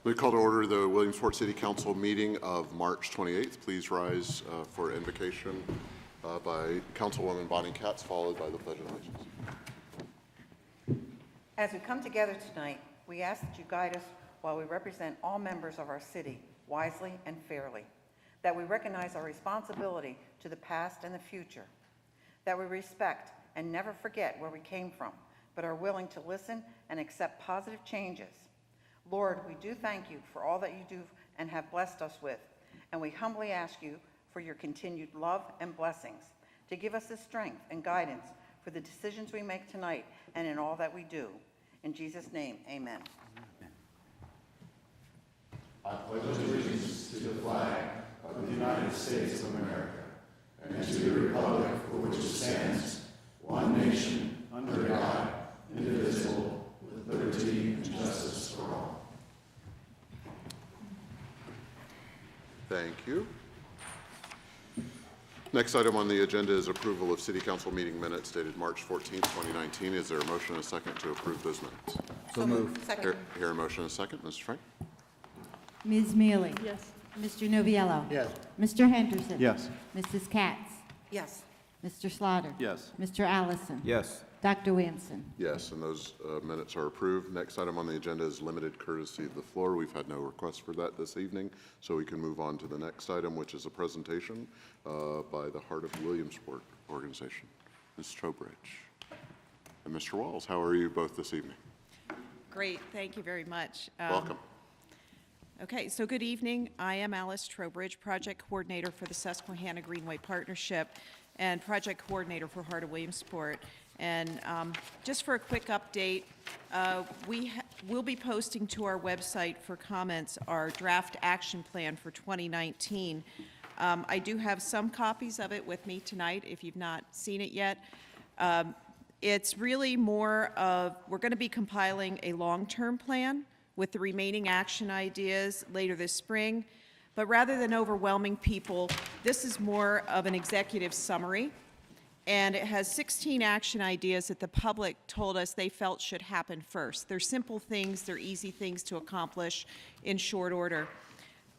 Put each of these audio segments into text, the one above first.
We call to order the Williamsport City Council meeting of March 28th. Please rise for invocation by Councilwoman Bonnie Katz, followed by the Pledge of Allegiance. As we come together tonight, we ask that you guide us while we represent all members of our city wisely and fairly, that we recognize our responsibility to the past and the future, that we respect and never forget where we came from, but are willing to listen and accept positive changes. Lord, we do thank you for all that you do and have blessed us with, and we humbly ask you for your continued love and blessings, to give us the strength and guidance for the decisions we make tonight and in all that we do. In Jesus' name, amen. I pledge allegiance to the flag of the United States of America and to the republic for which it stands, one nation, under God, indivisible, with liberty and justice for all. Thank you. Next item on the agenda is approval of City Council meeting minutes dated March 14th, 2019. Is there a motion and a second to approve those minutes? So moved. Second. Hear a motion and a second. Mr. Frank? Ms. Mealy? Yes. Mr. Noviello? Yes. Mr. Henderson? Yes. Mrs. Katz? Yes. Mr. Slaughter? Yes. Mr. Allison? Yes. Dr. Williamson? Yes, and those minutes are approved. Next item on the agenda is limited courtesy of the floor. We've had no requests for that this evening, so we can move on to the next item, which is a presentation by the Heart of Williamsport organization. Ms. Trowbridge and Mr. Walls, how are you both this evening? Great, thank you very much. Welcome. Okay, so good evening. I am Alice Trowbridge, Project Coordinator for the Susquehanna Greenway Partnership and Project Coordinator for Heart of Williamsport. And just for a quick update, we'll be posting to our website for comments our draft action plan for 2019. I do have some copies of it with me tonight if you've not seen it yet. It's really more of, we're going to be compiling a long-term plan with the remaining action ideas later this spring. But rather than overwhelming people, this is more of an executive summary. And it has 16 action ideas that the public told us they felt should happen first. They're simple things, they're easy things to accomplish in short order.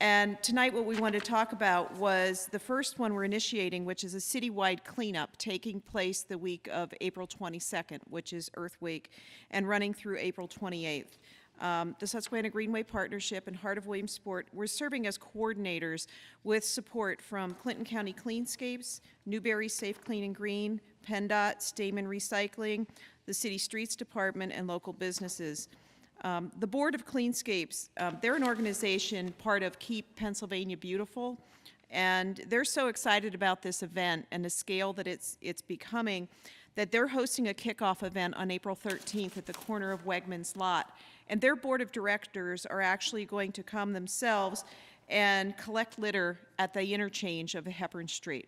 And tonight what we wanted to talk about was the first one we're initiating, which is a citywide cleanup taking place the week of April 22nd, which is Earth Week, and running through April 28th. The Susquehanna Greenway Partnership and Heart of Williamsport, we're serving as coordinators with support from Clinton County Cleanscapes, Newberry Safe Clean and Green, PennDOT, Stamen Recycling, the City Streets Department, and local businesses. The Board of Cleanscapes, they're an organization part of Keep Pennsylvania Beautiful, and they're so excited about this event and the scale that it's becoming that they're hosting a kickoff event on April 13th at the corner of Wegmans Lot. And their board of directors are actually going to come themselves and collect litter at the interchange of Hepburn Street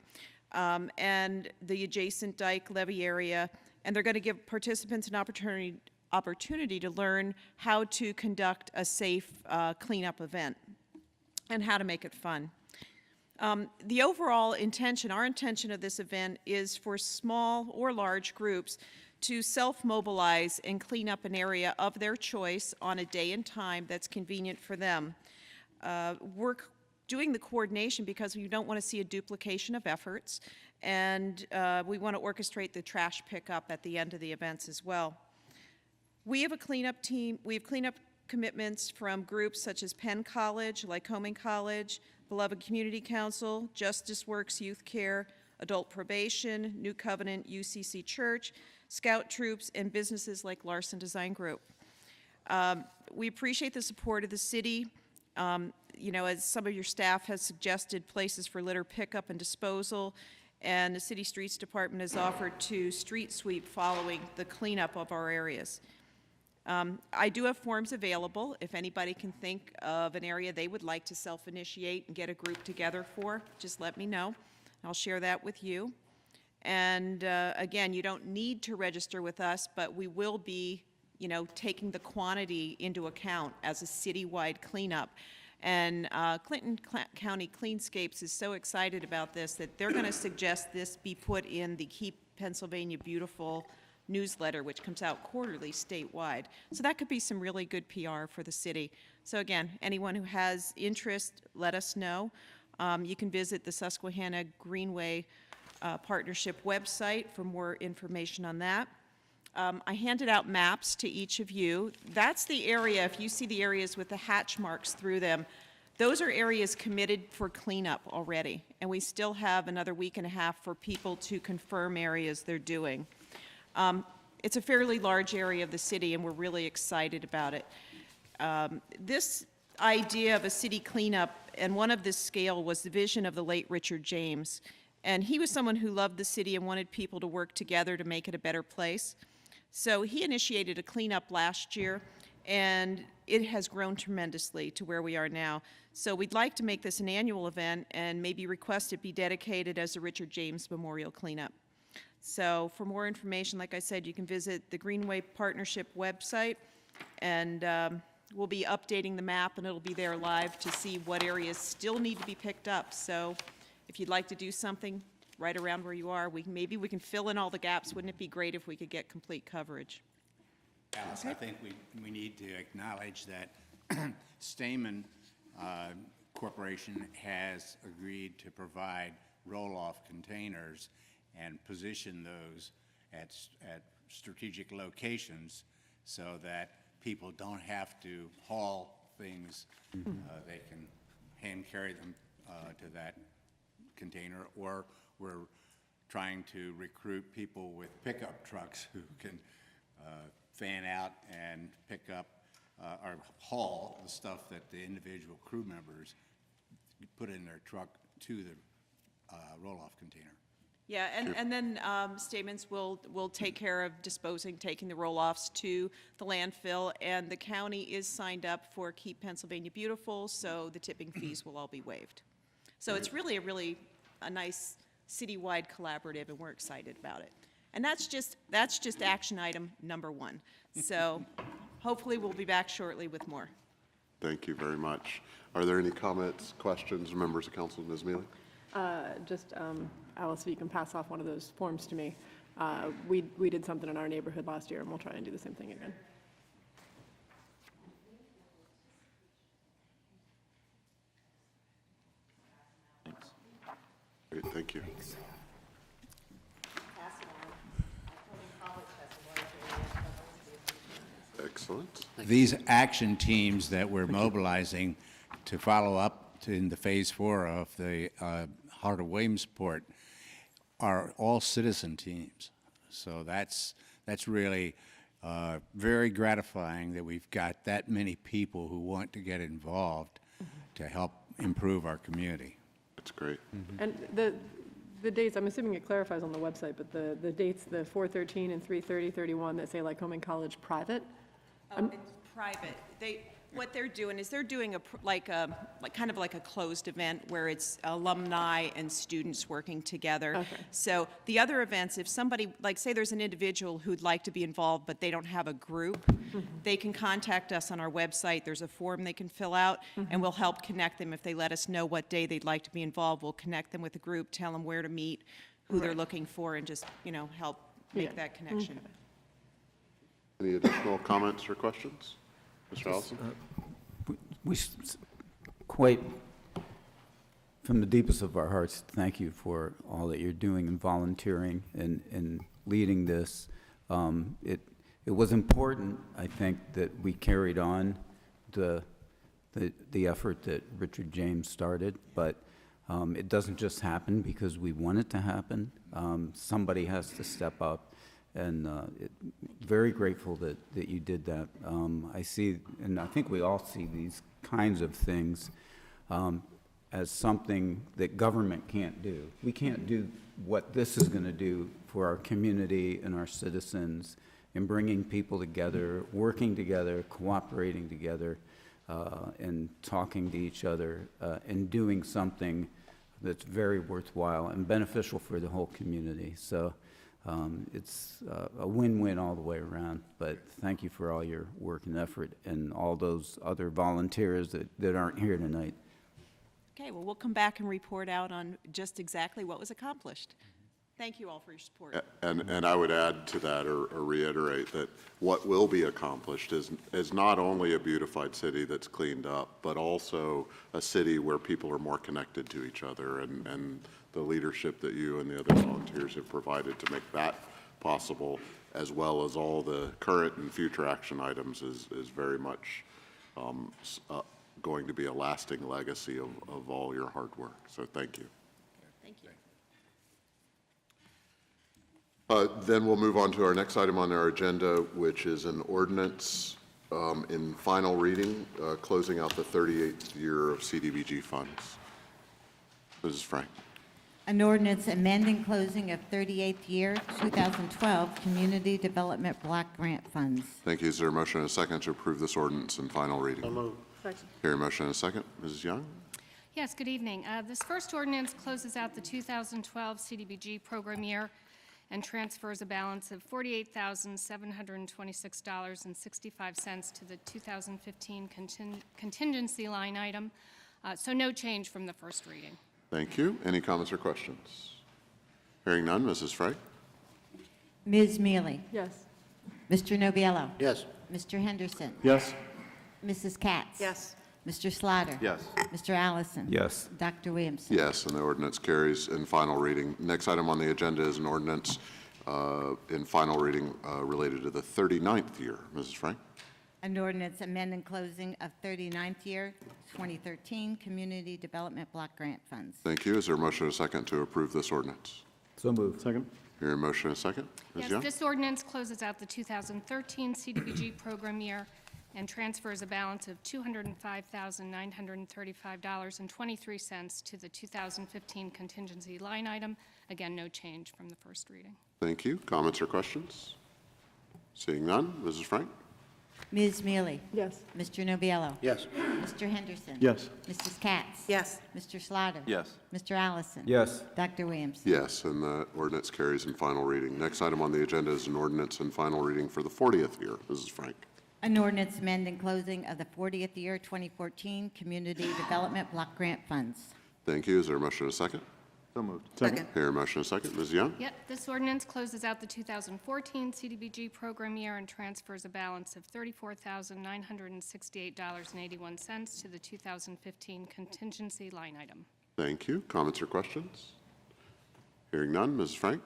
and the adjacent Dyke Levee area. And they're going to give participants an opportunity to learn how to conduct a safe cleanup event and how to make it fun. The overall intention, our intention of this event is for small or large groups to self-mobilize and clean up an area of their choice on a day and time that's convenient for them. We're doing the coordination because we don't want to see a duplication of efforts, and we want to orchestrate the trash pickup at the end of the events as well. We have a cleanup team. We have cleanup commitments from groups such as Penn College, Lycoming College, Beloved Community Council, Justice Works Youth Care, Adult Probation, New Covenant, UCC Church, Scout Troops, and businesses like Larson Design Group. We appreciate the support of the city. You know, as some of your staff has suggested, places for litter pickup and disposal, and the City Streets Department has offered to street sweep following the cleanup of our areas. I do have forms available if anybody can think of an area they would like to self-initiate and get a group together for. Just let me know. I'll share that with you. And again, you don't need to register with us, but we will be, you know, taking the quantity into account as a citywide cleanup. And Clinton County Cleanscapes is so excited about this that they're going to suggest this be put in the Keep Pennsylvania Beautiful newsletter, which comes out quarterly statewide. So that could be some really good PR for the city. So again, anyone who has interest, let us know. You can visit the Susquehanna Greenway Partnership website for more information on that. I handed out maps to each of you. That's the area, if you see the areas with the hatch marks through them, those are areas committed for cleanup already. And we still have another week and a half for people to confirm areas they're doing. It's a fairly large area of the city, and we're really excited about it. This idea of a city cleanup, and one of this scale was the vision of the late Richard James. And he was someone who loved the city and wanted people to work together to make it a better place. So he initiated a cleanup last year, and it has grown tremendously to where we are now. So we'd like to make this an annual event and maybe request it be dedicated as a Richard James Memorial Cleanup. So for more information, like I said, you can visit the Greenway Partnership website, and we'll be updating the map, and it'll be there live to see what areas still need to be picked up. So if you'd like to do something right around where you are, maybe we can fill in all the gaps. Wouldn't it be great if we could get complete coverage? Alice, I think we need to acknowledge that Stamen Corporation has agreed to provide roll-off containers and position those at strategic locations so that people don't have to haul things. They can hand carry them to that container, or we're trying to recruit people with pickup trucks who can fan out and pick up or haul the stuff that the individual crew members put in their truck to the roll-off container. Yeah, and then Statements will take care of taking the roll-offs to the landfill, and the county is signed up for Keep Pennsylvania Beautiful, so the tipping fees will all be waived. So it's really a nice citywide collaborative, and we're excited about it. And that's just action item number 1. So hopefully we'll be back shortly with more. Thank you very much. Are there any comments, questions, members of council? Ms. Mealy? Alice, if you can pass off one of those forms to me. We did something in our neighborhood last year, and we'll try and do the same thing again. Great, thank you. Excellent. These action teams that we're mobilizing to follow up in the phase 4 of the Heart of Williamsport are all citizen teams. So that's really very gratifying that we've got that many people who want to get involved to help improve our community. That's great. And the dates, I'm assuming it clarifies on the website, but the dates, the 4/13 and 3/30/31 that say Lycoming College private? It's private. What they're doing is they're doing kind of like a closed event where it's alumni and students working together. Okay. So the other events, if somebody, like say there's an individual who'd like to be involved but they don't have a group, they can contact us on our website. There's a form they can fill out, and we'll help connect them. If they let us know what day they'd like to be involved, we'll connect them with a group, tell them where to meet, who they're looking for, and just, help make that connection. Any additional comments or questions? Mr. Allison? Quite from the deepest of our hearts, thank you for all that you're doing and volunteering and leading this. It was important, I think, that we carried on the effort that Richard James started, but it doesn't just happen because we want it to happen. Somebody has to step up. And very grateful that you did that. I see, and I think we all see these kinds of things as something that government can't do. We can't do what this is going to do for our community and our citizens in bringing people together, working together, cooperating together, and talking to each other, and doing something that's very worthwhile and beneficial for the whole community. So. It's a win-win all the way around, but thank you for all your work and effort and all those other volunteers that aren't here tonight. Okay, well, we'll come back and report out on just exactly what was accomplished. Thank you all for your support. And I would add to that or reiterate that what will be accomplished is not only a beautified city that's cleaned up, but also a city where people are more connected to each other, and the leadership that you and the other volunteers have provided to make that possible, as well as all the current and future action items, is very much going to be a lasting legacy of all your hard work. So thank you. Thank you. Then we'll move on to our next item on our agenda, which is an ordinance in final reading, closing out the 38th year of CDBG funds. Mrs. Frank. An ordinance amending closing of 38th year 2012 Community Development Block Grant Funds. Thank you. Is there a motion and a second to approve this ordinance in final reading? Second. Hear a motion and a second. Mrs. Young? Yes, good evening. This first ordinance closes out the 2012 CDBG program year and transfers a balance of $48,726.65 to the 2015 contingency line item, so no change from the first reading. Thank you. Any comments or questions? Hearing none. Mrs. Frank? Ms. Mealy? Yes. Mr. Noviello? Yes. Mr. Henderson? Yes. Mrs. Katz? Yes. Mr. Slaughter? Yes. Mr. Allison? Yes. Dr. Williamson? Yes, and the ordinance carries in final reading. Next item on the agenda is an ordinance in final reading related to the 39th year. Mrs. Frank? An ordinance amending closing of 39th year 2013 Community Development Block Grant Funds. Thank you. Is there a motion and a second to approve this ordinance? So moved. Second. Hear a motion and a second. Ms. Yes, Young? this ordinance closes out the 2013 CDBG program year and transfers a balance of $205,935.23 to the 2015 contingency line item. Again, no change from the first reading. Thank you. Comments or questions? Seeing none. Mrs. Frank? Ms. Mealy? Yes. Mr. Noviello? Yes. Mr. Henderson? Yes. Mrs. Katz? Yes. Mr. Slaughter? Yes. Mr. Allison? Yes. Dr. Williamson? Yes, and the ordinance carries in final reading. Next item on the agenda is an ordinance in final reading for the 40th year. Mrs. Frank? An ordinance amending closing of the 40th year 2014 Community Development Block Grant Funds. Thank you. Is there a motion and a second? So moved. Second. Hear a motion and a second. Ms. Young? Yep, this ordinance closes out the 2014 CDBG program year and transfers a balance of $34,968.81 to the 2015 contingency line item. Thank you. Comments or questions? Hearing none. Mrs. Frank?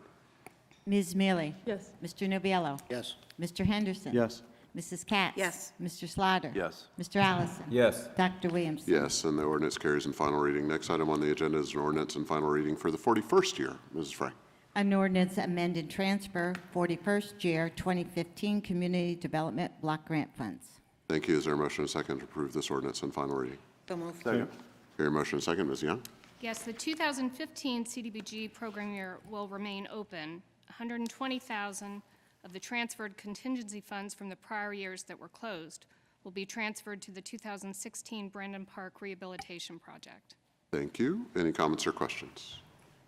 Ms. Mealy? Yes. Mr. Noviello? Yes. Mr. Henderson? Yes. Mrs. Katz? Yes. Mr. Slaughter? Yes. Mr. Allison? Yes. Dr. Williamson? Yes, and the ordinance carries in final reading. Next item on the agenda is an ordinance in final reading for the 41st year. Mrs. Frank? An ordinance amended transfer 41st year 2015 Community Development Block Grant Funds. Thank you. Is there a motion and a second to approve this ordinance in final reading? So moved. Second. Hear a motion and a second. Ms. Young? Yes, the 2015 CDBG program year will remain open. $120,000 of the transferred contingency funds from the prior years that were closed will be transferred to the 2016 Brandon Park Rehabilitation Project. Thank you. Any comments or questions?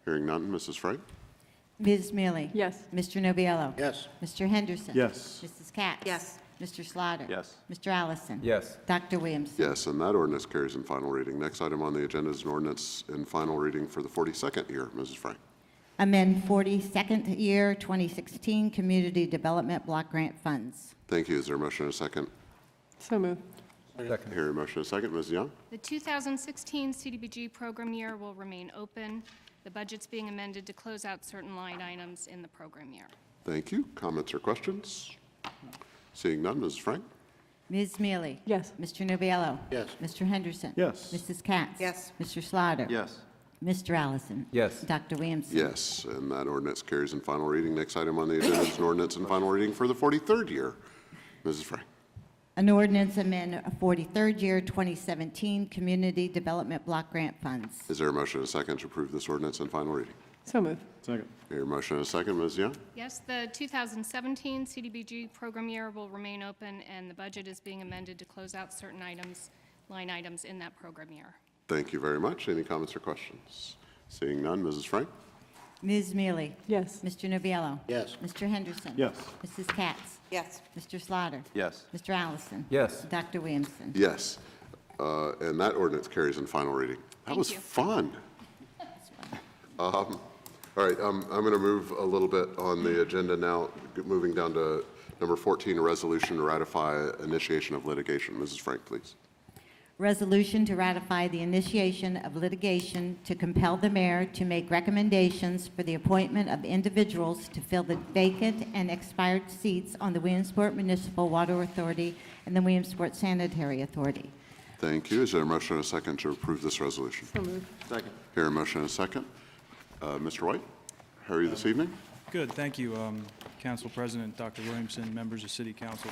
Hearing none. Mrs. Frank? Ms. Mealy? Yes. Mr. Noviello? Yes. Mr. Henderson? Yes. Mrs. Katz? Yes. Mr. Slaughter? Yes. Mr. Allison? Yes. Dr. Williamson? Yes, and that ordinance carries in final reading. Next item on the agenda is an ordinance in final reading for the 42nd year. Mrs. Frank? Amend 42nd year 2016 Community Development Block Grant Funds. Thank you. Is there a motion and a second? So moved. Second. Hear a motion and a second. Ms. Young? The 2016 CDBG program year will remain open. The budget's being amended to close out certain line items in the program year. Thank you. Comments or questions? Seeing none. Mrs. Frank? Ms. Mealy? Yes. Mr. Noviello? Yes. Mr. Henderson? Yes. Mrs. Katz? Yes. Mr. Slaughter? Yes. Mr. Allison? Yes. Dr. Williamson? Yes, and that ordinance carries in final reading. Next item on the agenda is an ordinance in final reading for the 43rd year. Mrs. Frank? An ordinance amend 43rd year 2017 Community Development Block Grant Funds. Is there a motion and a second to approve this ordinance in final reading? So moved. Second. Hear a motion and a second. Ms. Young? Yes, the 2017 CDBG program year will remain open, and the budget is being amended to close out certain items, line items in that program year. Thank you very much. Any comments or questions? Seeing none. Mrs. Frank? Ms. Mealy? Yes. Mr. Noviello? Yes. Mr. Henderson? Yes. Mrs. Katz? Yes. Mr. Slaughter? Yes. Mr. Allison? Yes. Dr. Williamson? Yes, and that ordinance carries in final reading. That Thank was you. fun. All right, I'm going to move a little bit on the agenda now, moving down to number 14, a resolution to ratify initiation of litigation. Mrs. Frank, please. Resolution to ratify the initiation of litigation to compel the mayor to make recommendations for the appointment of individuals to fill the vacant and expired seats on the Williamsport Municipal Water Authority and the Williamsport Sanitary Authority. Thank you. Is there a motion and a second to approve this resolution? So moved. Second. Here, a motion and a second. Mr. White, how are you this evening? Good, thank you, Council President, Dr. Williamson, members of City Council.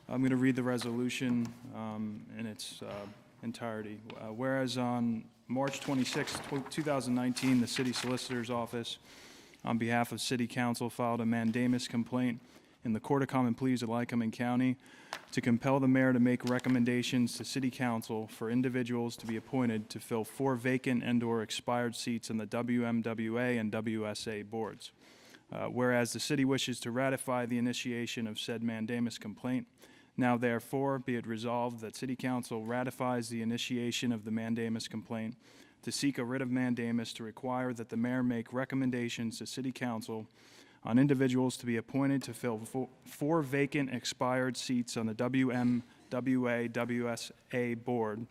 I'm going to read the resolution in its entirety. Whereas on March 26, 2019, the City Solicitor's Office, on behalf of City Council, filed a mandamus complaint in the Court of Common Pleas of Lycoming County to compel the mayor to make recommendations to City Council for individuals to be appointed to fill 4 vacant and/or expired seats on the WMWA and WSA boards. Whereas the city wishes to ratify the initiation of said mandamus complaint, now therefore be it resolved that City Council ratifies the initiation of the mandamus complaint to seek a writ of mandamus to require that the mayor make recommendations to City Council on individuals to be appointed to fill 4 vacant expired seats on the WMWA WSA board,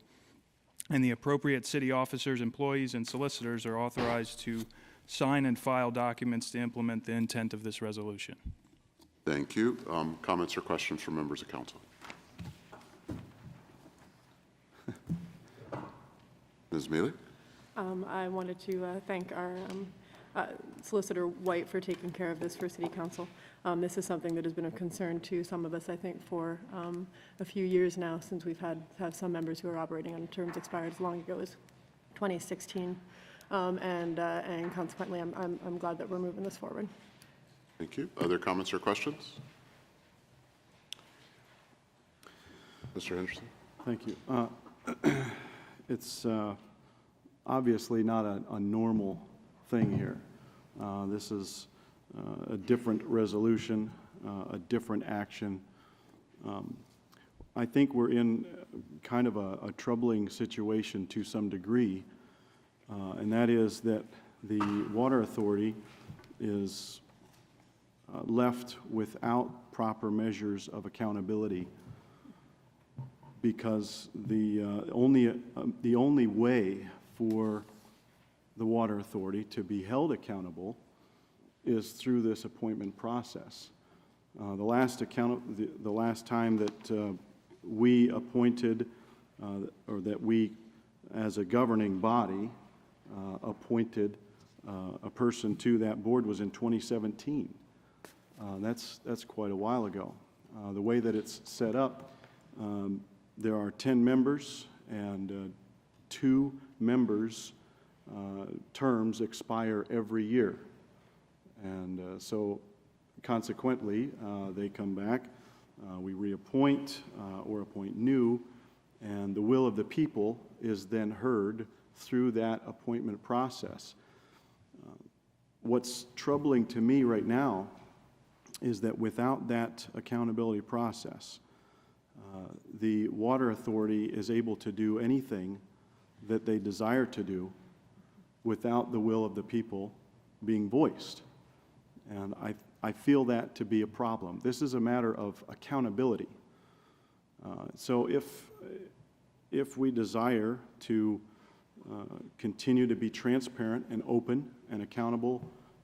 and the appropriate city officers, employees, and solicitors are authorized to sign and file documents to implement the intent of this resolution. Thank you. Comments or questions from members of council? Ms. Mealy? I wanted to thank our Solicitor White for taking care of this for City Council. This is something that has been of concern to some of us, I think, for a few years now, since we've had some members who are operating on terms expired as long ago as 2016. And consequently, I'm glad that we're moving this forward. Thank you. Other comments or questions? Mr. Henderson? Thank you. It's obviously not a normal thing here. This is a different resolution, a different action. I think we're in kind of a troubling situation to some degree, and that is that the Water Authority is left without proper measures of accountability, because the only way for the Water Authority to be held accountable is through this appointment process. The last time that we appointed, or that we as a governing body appointed a person to that board was in 2017. That's quite a while ago. The way that it's set up, there are 10 members, and 2 members' terms expire every year. And so consequently, they come back, we reappoint or appoint new, and the will of the people is then heard through that appointment process. What's troubling to me right now is that without that accountability process, the Water Authority is able to do anything that they desire to do without the will of the people being voiced. And I feel that to be a problem. This is a matter of accountability. So if we desire to continue to be transparent and open and accountable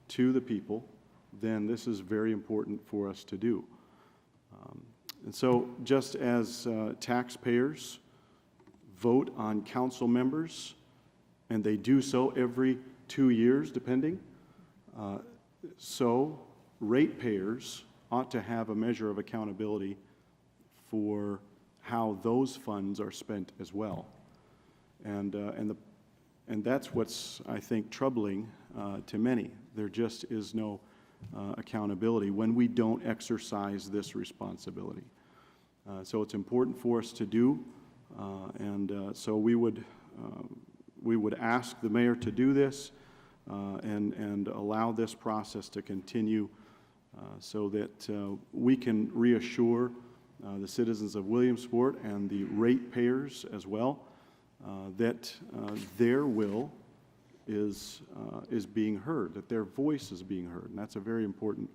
to the people, then this is very important for us to do. And so just as taxpayers vote on council members, and they do so every 2 years, depending, so ratepayers ought to have a measure of accountability for how those funds are spent as well. And that's what's, I think, troubling to many. There just is no accountability when we don't exercise this responsibility. So it's important for us to do, and so we would ask the mayor to do this and allow this process to continue so that we can reassure the citizens of Williamsport and the ratepayers as well that their will is being heard, that their voice is being heard, and that's a very important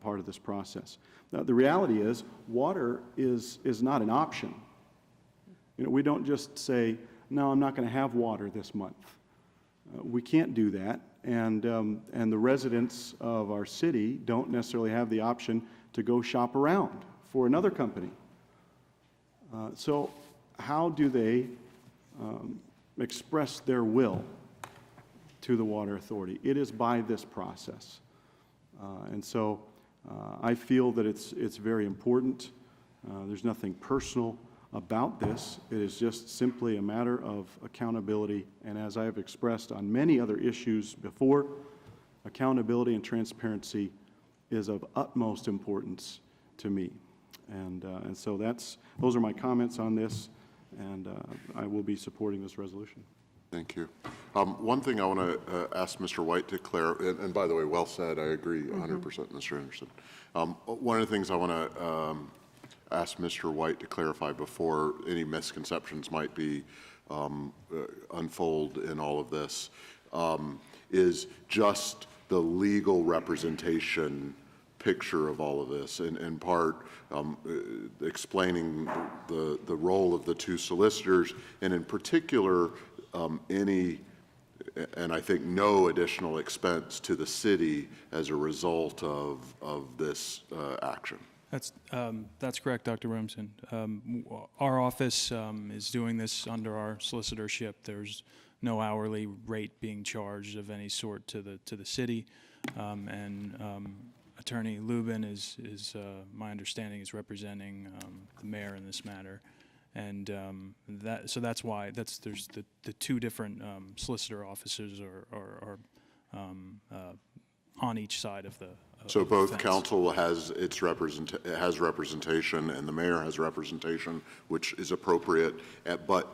part of this process. Now, the reality is, water is not an option. You know, we don't just say, no, I'm not going to have water this month. We can't do that, and the residents of our city don't necessarily have the option to go shop around for another company. So how do they express their will to the Water Authority? It is by this process. And so I feel that it's very important. There's nothing personal about this. It is just simply a matter of accountability. And as I have expressed on many other issues before, accountability and transparency is of utmost importance to me. And so those are my comments on this, and I will be supporting this resolution. Thank you. One thing I want to ask Mr. White to clarify, and by the way, well said, I agree 100%, Mr. Anderson. One of the things I want to ask Mr. White to clarify before any misconceptions might be unfold in all of this is just the legal representation picture of all of this, in part explaining the role of the two solicitors, and in particular any, and I think no additional expense to the city as a result of this action. That's correct, Dr. Williamson. Our office is doing this under our solicitorship. There's no hourly rate being charged of any sort to the city, and Attorney Lubin is my understanding is representing the mayor in this matter, and that's why there's the two different solicitor officers are on each side of the. So both council has its representation, and the mayor has representation, which is appropriate, but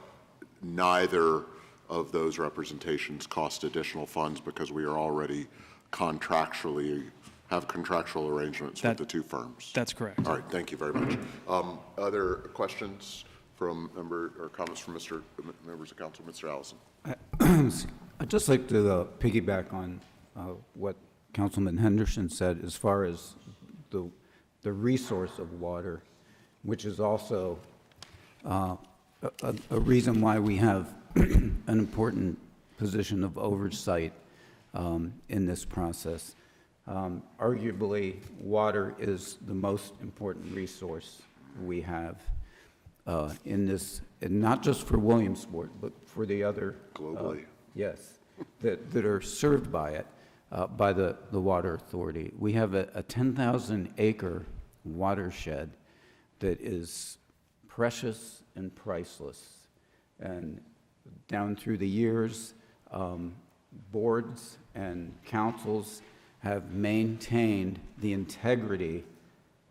neither of those representations cost additional funds because we are already have contractual arrangements with the two firms. That's correct. All right, thank you very much. Other questions from comments from members of council? Mr. Allison. I'd just like to piggyback on what Councilman Henderson said as far as the resource of water, which is also a reason why we have an important position of oversight in this process. Arguably, water is the most important resource we have in this, and not just for Williamsport, but for the other globally. Yes, that are served by it, by the Water Authority. We have a 10,000-acre watershed that is precious and priceless. And down through the years, boards and councils have maintained the integrity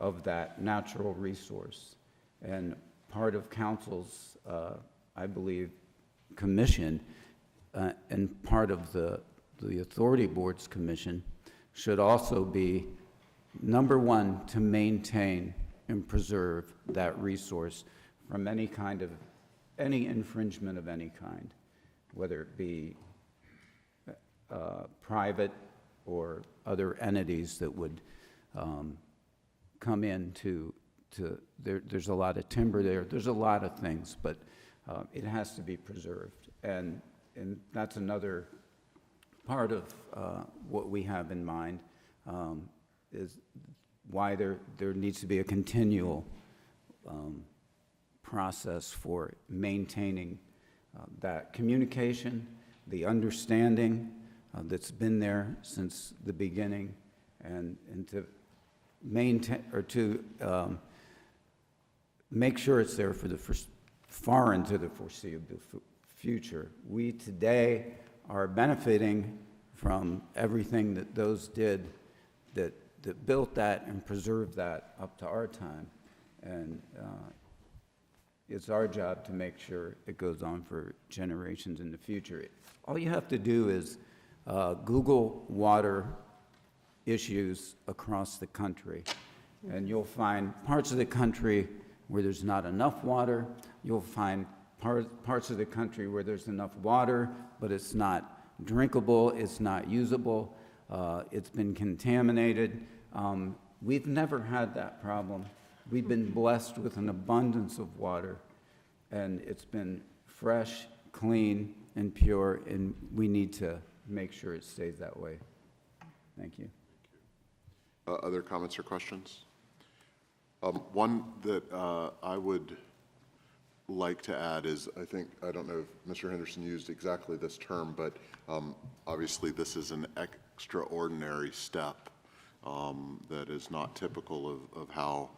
of that natural resource. And part of council's, I believe, commission and part of the authority board's commission should also be, number one, to maintain and preserve that resource from any infringement of any kind, whether it be private or other entities that would come in there's a lot of timber there's a lot of things, but it has to be preserved. And that's another part of what we have in mind, is why there needs to be a continual process for maintaining that communication, the understanding that's been there since the beginning, and to maintain or to make sure it's there for the far into the foreseeable future. We today are benefiting from everything that those did that built that and preserved that up to our time. And it's our job to make sure it goes on for generations in the future. All you have to do is Google water issues across the country, and you'll find parts of the country where there's not enough water. You'll find parts of the country where there's enough water, but it's not drinkable, it's not usable, it's been contaminated. We've never had that problem. We've been blessed with an abundance of water, and it's been fresh, clean, and pure, and we need to make sure it stays that way. Thank you. Other comments or questions? One that I would like to add is, I don't know if Mr. Henderson used exactly this term, but obviously this is an extraordinary step that is not typical of how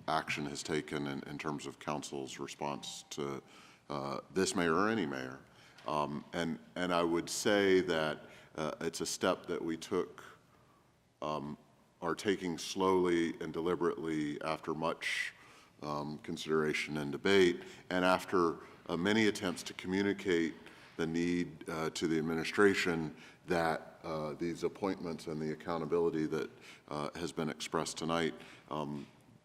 action is taken in terms of council's response to this mayor or any mayor. And I would say that it's a step that we are taking slowly and deliberately after much consideration and debate, and after many attempts to communicate the need to the administration that these appointments and the accountability that has been expressed tonight,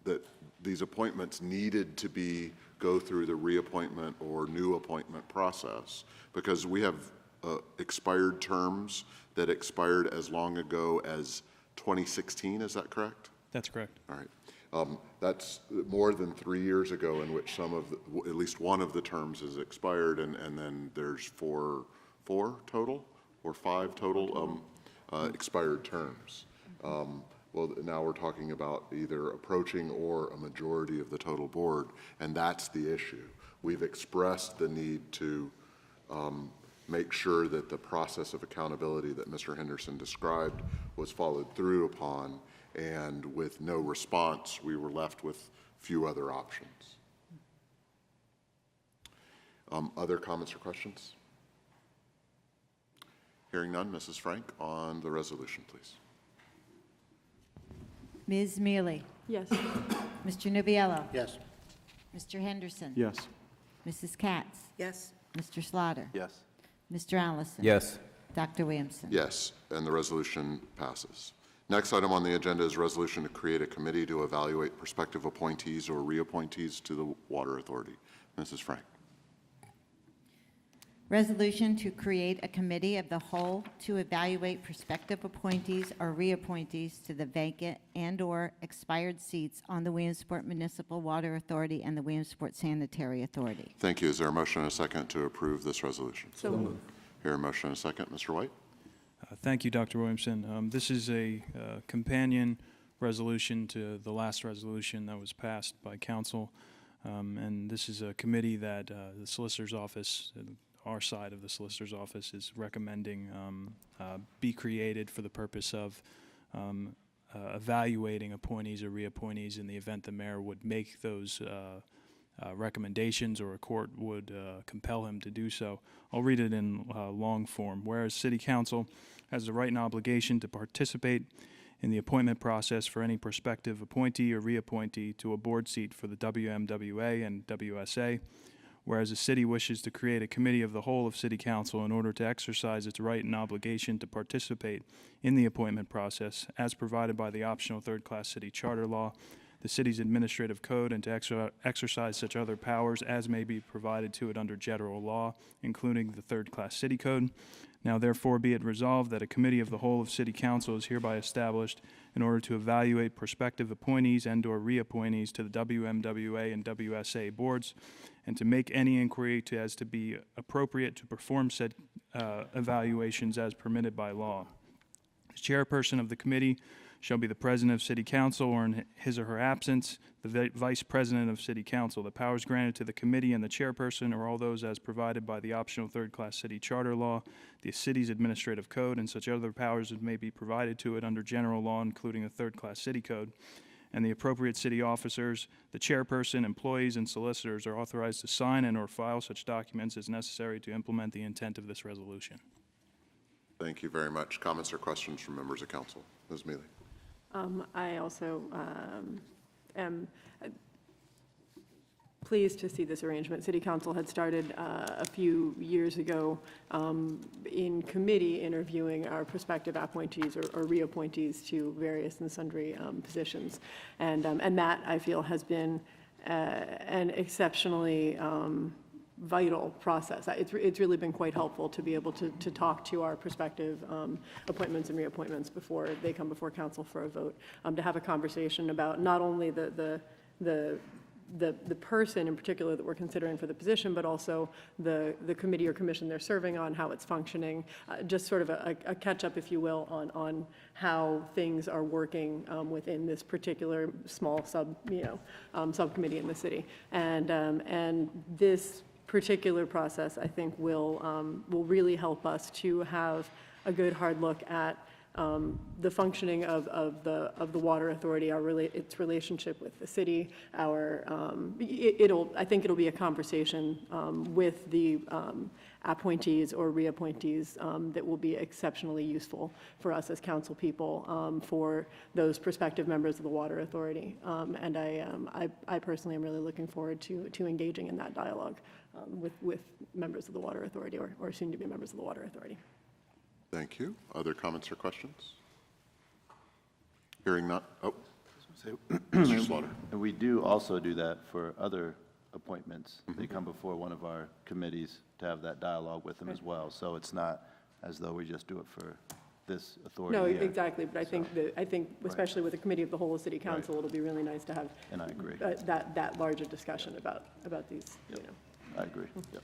that these appointments needed to go through the reappointment or new appointment process, because we have expired terms that expired as long ago as 2016, is that correct? That's correct. All right. That's more than 3 years ago in which at least one of the terms is expired, and then there's four total or 5 total expired terms. Well, now we're talking about either approaching or a majority of the total board, and that's the issue. We've expressed the need to make sure that the process of accountability that Mr. Henderson described was followed through upon, and with no response, we were left with few other options. Other comments or questions? Hearing none, Mrs. Frank, on the resolution, please. Ms. Mealy? Yes. Mr. Nubiello? Yes. Mr. Henderson? Yes. Mrs. Katz? Yes. Mr. Slaughter? Yes. Mr. Allison? Yes. Dr. Williamson? Yes, and the resolution passes. Next item on the agenda is a resolution to create a committee to evaluate prospective appointees or reappointees to the Water Authority. Mrs. Frank. Resolution to create a committee of the whole to evaluate prospective appointees or reappointees to the vacant and/or expired seats on the Williamsport Municipal Water Authority and the Williamsport Sanitary Authority. Thank you. Is there a motion and a second to approve this resolution? So moved. Hear a motion and a second. Mr. White? Thank you, Dr. Williamson. This is a companion resolution to the last resolution that was passed by council, and this is a committee that the Solicitor's Office, our side of the Solicitor's Office, is recommending be created for the purpose of evaluating appointees or reappointees in the event the mayor would make those recommendations or a court would compel him to do so. I'll read it in long form. Whereas City Council has the right and obligation to participate in the appointment process for any prospective appointee or reappointee to a board seat for the WMWA and WSA, whereas the city wishes to create a committee of the whole of City Council in order to exercise its right and obligation to participate in the appointment process as provided by the optional third-class city charter law, the city's administrative code, and to exercise such other powers as may be provided to it under general law, including the third-class city code. Now therefore be it resolved that a committee of the whole of City Council is hereby established in order to evaluate prospective appointees and/or reappointees to the WMWA and WSA boards, and to make any inquiry as to be appropriate to perform said evaluations as permitted by law. The chairperson of the committee shall be the president of City Council, or in his or her absence, the vice president of City Council. The powers granted to the committee and the chairperson are all those as provided by the optional third-class city charter law, the city's administrative code, and such other powers as may be provided to it under general law, including the third-class city code. And the appropriate city officers, the chairperson, employees, and solicitors are authorized to sign and/or file such documents as necessary to implement the intent of this resolution. Thank you very much. Comments or questions from members of council? Ms. Mealy. I also am pleased to see this arrangement. City Council had started a few years ago in committee interviewing our prospective appointees or reappointees to various and sundry positions. And that, I feel, has been an exceptionally vital process. It's really been quite helpful to be able to talk to our prospective appointments and reappointments before they come before council for a vote, to have a conversation about not only the person in particular that we're considering for the position, but also the committee or commission they're serving on, how it's functioning, just sort of a catch-up, if you will, on how things are working within this particular small subcommittee in the city. And this particular process, I think, will really help us to have a good hard look at the functioning of the water authority, its relationship with the city. I think it'll be a conversation with the appointees or reappointees that will be exceptionally useful for us as council people, for those prospective members of the water authority. And I personally am really looking forward to engaging in that dialogue with members of the water authority or soon to be members of the water authority. Thank you. Other comments or questions? Hearing none. Oh, Mr. Slaughter. And we do also do that for other appointments. They come before one of our committees to have that dialogue with them as well. So it's not as though we just do it for this authority No, here. exactly, but I think especially with a committee of the whole of City Council, it'll be really nice to have And I agree. that larger discussion about these, Yep. I agree. Yep.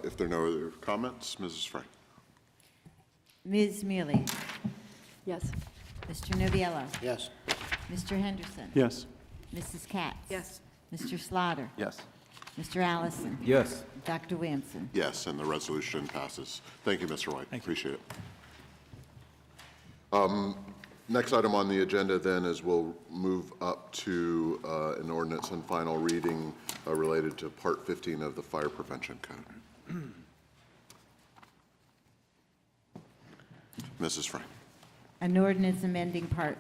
If there are no other comments, Mrs. Frank. Ms. Mealy? Yes. Mr. Nubiallo? Yes. Mr. Henderson? Yes. Mrs. Katz? Yes. Mr. Slaughter? Yes. Mr. Allison? Yes. Dr. Williamson? Yes, and the resolution passes. Thank you, Mr. White. Appreciate it. Next item on the agenda then is we'll move up to an ordinance and final reading related to Part 15 of the Fire Prevention Code. Mrs. Frank. An ordinance amending Part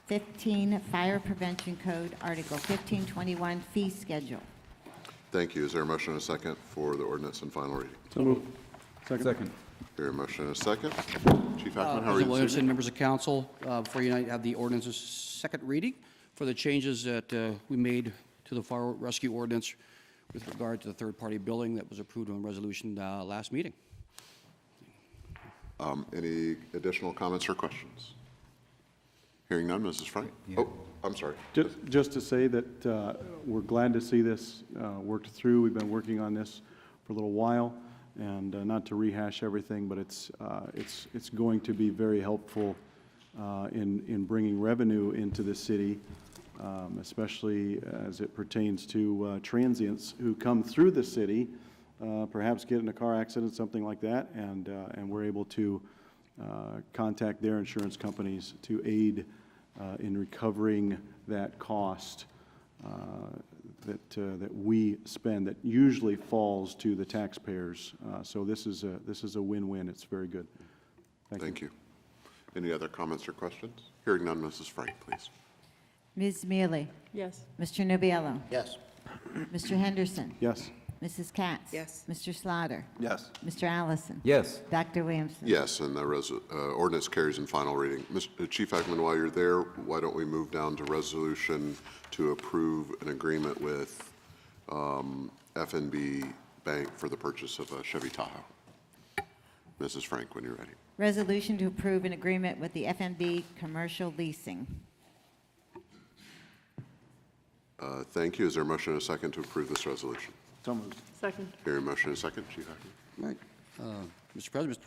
15 Fire Prevention Code, Article 1521, Fee Schedule. Thank you. Is there a motion and a second for the ordinance and final reading? So moved. Second. Here, a motion and a second. Chief Hackman, how are President you this Williamson, evening? members of council, before you tonight, have the ordinance's second reading for the changes that we made to the fire rescue ordinance with regard to the third-party billing that was approved on resolution last meeting. Any additional comments or questions? Hearing none, Mrs. Frank? Oh, I'm sorry. Just to say that we're glad to see this worked through. We've been working on this for a little while, and not to rehash everything, but it's going to be very helpful in bringing revenue into the city, especially as it pertains to transients who come through the city, perhaps get in a car accident, something like that, and we're able to contact their insurance companies to aid in recovering that cost that we spend that usually falls to the taxpayers. So this is a win-win. It's very good. Thank you. Any other comments or questions? Hearing none, Mrs. Frank, please. Ms. Mealy? Yes. Mr. Nubiallo? Yes. Mr. Henderson? Yes. Mrs. Katz? Yes. Mr. Slaughter? Yes. Mr. Allison? Yes. Dr. Williamson? Yes, and the ordinance carries in final reading. Chief Hackman, while you're there, why don't we move down to resolution to approve an agreement with F&B Bank for the purchase of a Chevy Tahoe? Mrs. Frank, when you're ready. Resolution to approve an agreement with the FMB Commercial Leasing. Thank you. Is there a motion and a second to approve this resolution? So moved. Second. Hearing motion and a second, Chief Hackman. Right. Mr. President,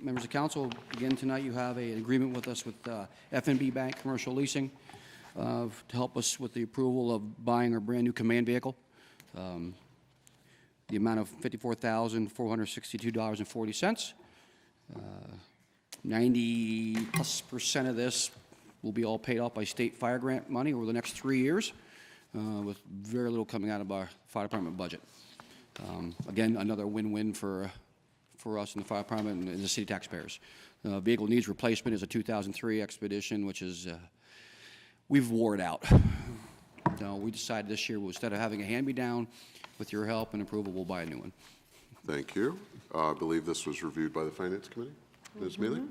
members of council, again, tonight you have an agreement with us with FNB Bank Commercial Leasing to help us with the approval of buying our brand-new command vehicle. The amount of $54,462.40. 90+% of this will be all paid off by state fire grant money over the next 3 years, with very little coming out of our fire department budget. Again, another win-win for us in the fire department and the city taxpayers. Vehicle needs replacement is a 2003 Expedition, which is, we've wore it out. So we decided this year, instead of having a hand-me-down, with your help and approval, we'll buy a new one. Thank you. I believe this was reviewed by the Finance Committee. Ms. Mealy?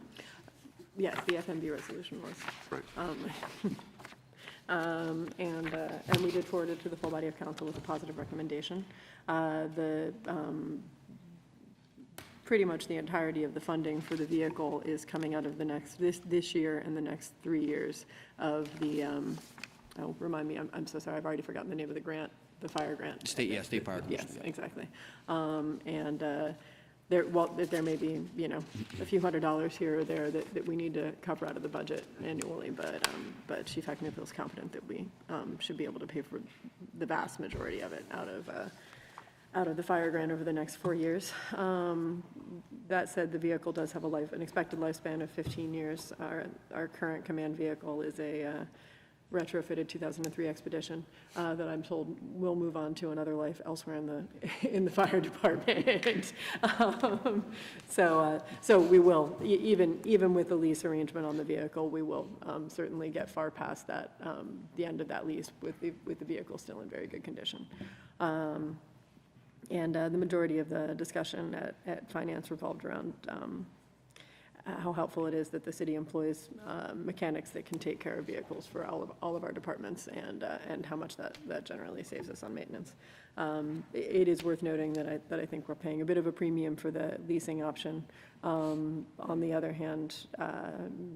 Yes, the FMB resolution was. Right. And we did look forward to the full body of council with a positive recommendation. Pretty much the entirety of the funding for the vehicle is coming out of this year and the next 3 years of the, remind me, I'm so sorry, I've already forgotten the name of the grant, the fire grant. State fire commission. Yes, exactly. There may be, a few $100s here or there that we need to cover out of the budget annually, but Chief Hackney feels confident that we should be able to pay for the vast majority of it out of the fire grant over the next 4 years. That said, the vehicle does have an expected lifespan of 15 years. Our current command vehicle is a retrofitted 2003 Expedition that I'm told will move on to another life elsewhere in the fire department. So we will, even with the lease arrangement on the vehicle, we will certainly get far past that, the end of that lease with the vehicle still in very good condition. The majority of the discussion at Finance revolved around how helpful it is that the city employs mechanics that can take care of vehicles for all of our departments, and how much that generally saves us on maintenance. It is worth noting that I think we're paying a bit of a premium for the leasing option. On the other hand,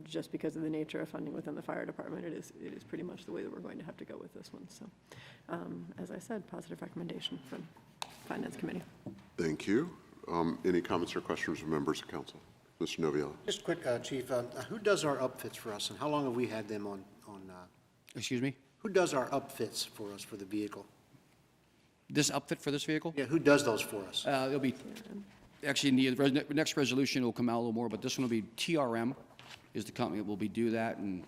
just because of the nature of funding within the fire department, it is pretty much the way that we're going to have to go with this one. So, as I said, positive recommendation from Finance Committee. Thank you. Any comments or questions from members of council? Mr. Noviello. Just quick, Chief, who does our upfits for us, and how long have we had them on? Excuse me? Who does our upfits for us for the vehicle? This upfit for this vehicle? Yeah, who does those for us? It'll be, actually, in the next resolution, will come out a little more, but this one will be TRM is the company that will do that, and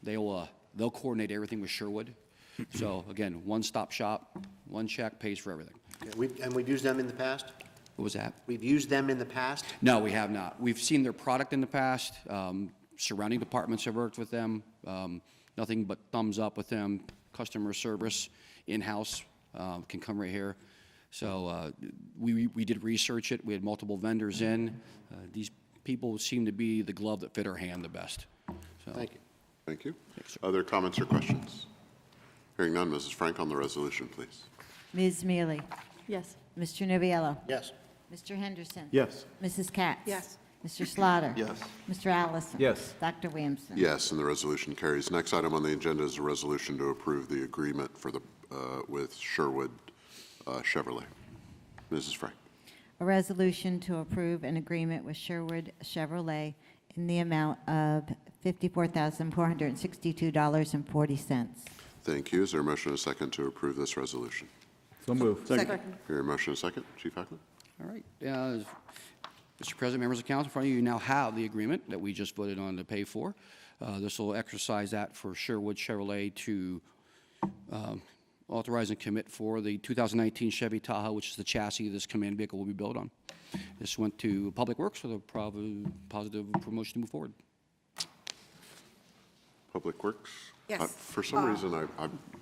they'll coordinate everything with Sherwood. So, again, one-stop shop, one check, pays for everything. Yeah, and we've used them in the past? What was that? We've used them in the past? No, we have not. We've seen their product in the past. Surrounding departments have worked with them. Nothing but thumbs up with them. Customer service, in-house, can come right here. So we did research it. We had multiple vendors in. These people seem to be the glove that fit our hand the best. So, Thank you. Thank you. Other comments or questions? Hearing none, Mrs. Frank on the resolution, please. Ms. Mealy? Yes. Mr. Noviello? Yes. Mr. Henderson? Yes. Mrs. Katz? Yes. Mr. Slaughter? Yes. Mr. Allison? Yes. Dr. Williamson? Yes, and the resolution carries. Next item on the agenda is a resolution to approve the agreement for the, with Sherwood Chevrolet. Mrs. Frank. A resolution to approve an agreement with Sherwood Chevrolet in the amount of $54,462.40. Thank you. Is there a motion and a second to approve this resolution? So moved. Second. Hearing a motion and a second. Chief Hackman. all right. Mr. President, members of council, in front of you now have the agreement that we just voted on to pay for. This will exercise that for Sherwood Chevrolet to authorize and commit for the 2019 Chevy Tahoe, which is the chassis this command vehicle will be built on. This went to Public Works with a positive promotion to move forward. Public Works? Yes. For some reason,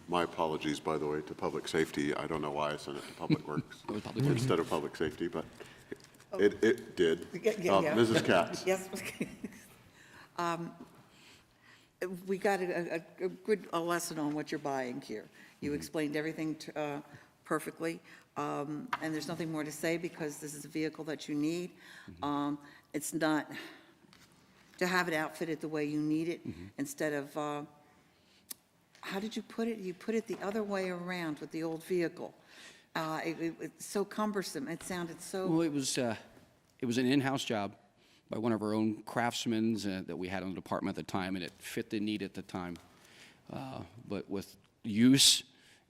my apologies, by the way, to Public Safety. I don't know why I sent it to Public Works was Public Works. instead of Public Safety, but it did. Yeah. Mrs. Katz. Yes. We got a good lesson on what you're buying here. You explained everything perfectly, and there's nothing more to say because this is a vehicle that you need. It's not to have it outfitted the way you need it instead of, how did you put it? You put it the other way around with the old vehicle. It's so cumbersome. It sounded so. Well, it was an in-house job by one of our own craftsmen that we had in the department at the time, and it fit the need at the time. But with use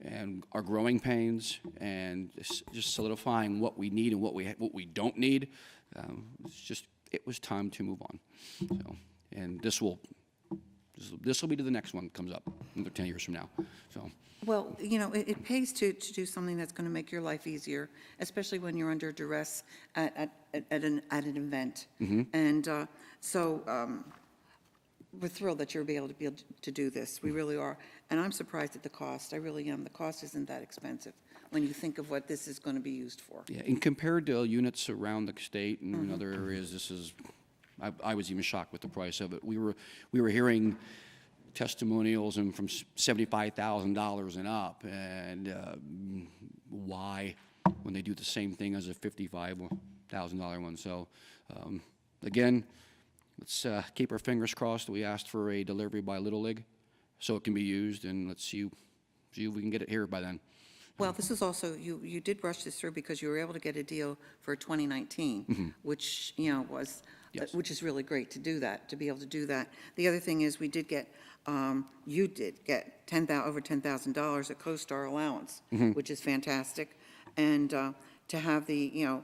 and our growing pains and just solidifying what we need and what we don't need, it was time to move on. So, and this will be to the next one that comes up another 10 years from now. So. Well, it pays to do something that's going to make your life easier, especially when you're under duress at an event. And so we're thrilled that you'll be able to do this. We really are. And I'm surprised at the cost. I really am. The cost isn't that expensive when you think of what this is going to be used for. Yeah, and compared to units around the state and in other areas, this is, I was even shocked with the price of it. We were hearing testimonials and from $75,000 and up, and why when they do the same thing as a $55,000 one. So again, let's keep our fingers crossed. We asked for a delivery by Little League so it can be used, and let's see if we can get it here by then. Well, this is also, you did rush this through because you were able to get a deal for 2019, which, was, Yes. which is really great to do that, to be able to do that. The other thing is, we did get, you did get over $10,000 at CoStar allowance, which is fantastic. And to have the,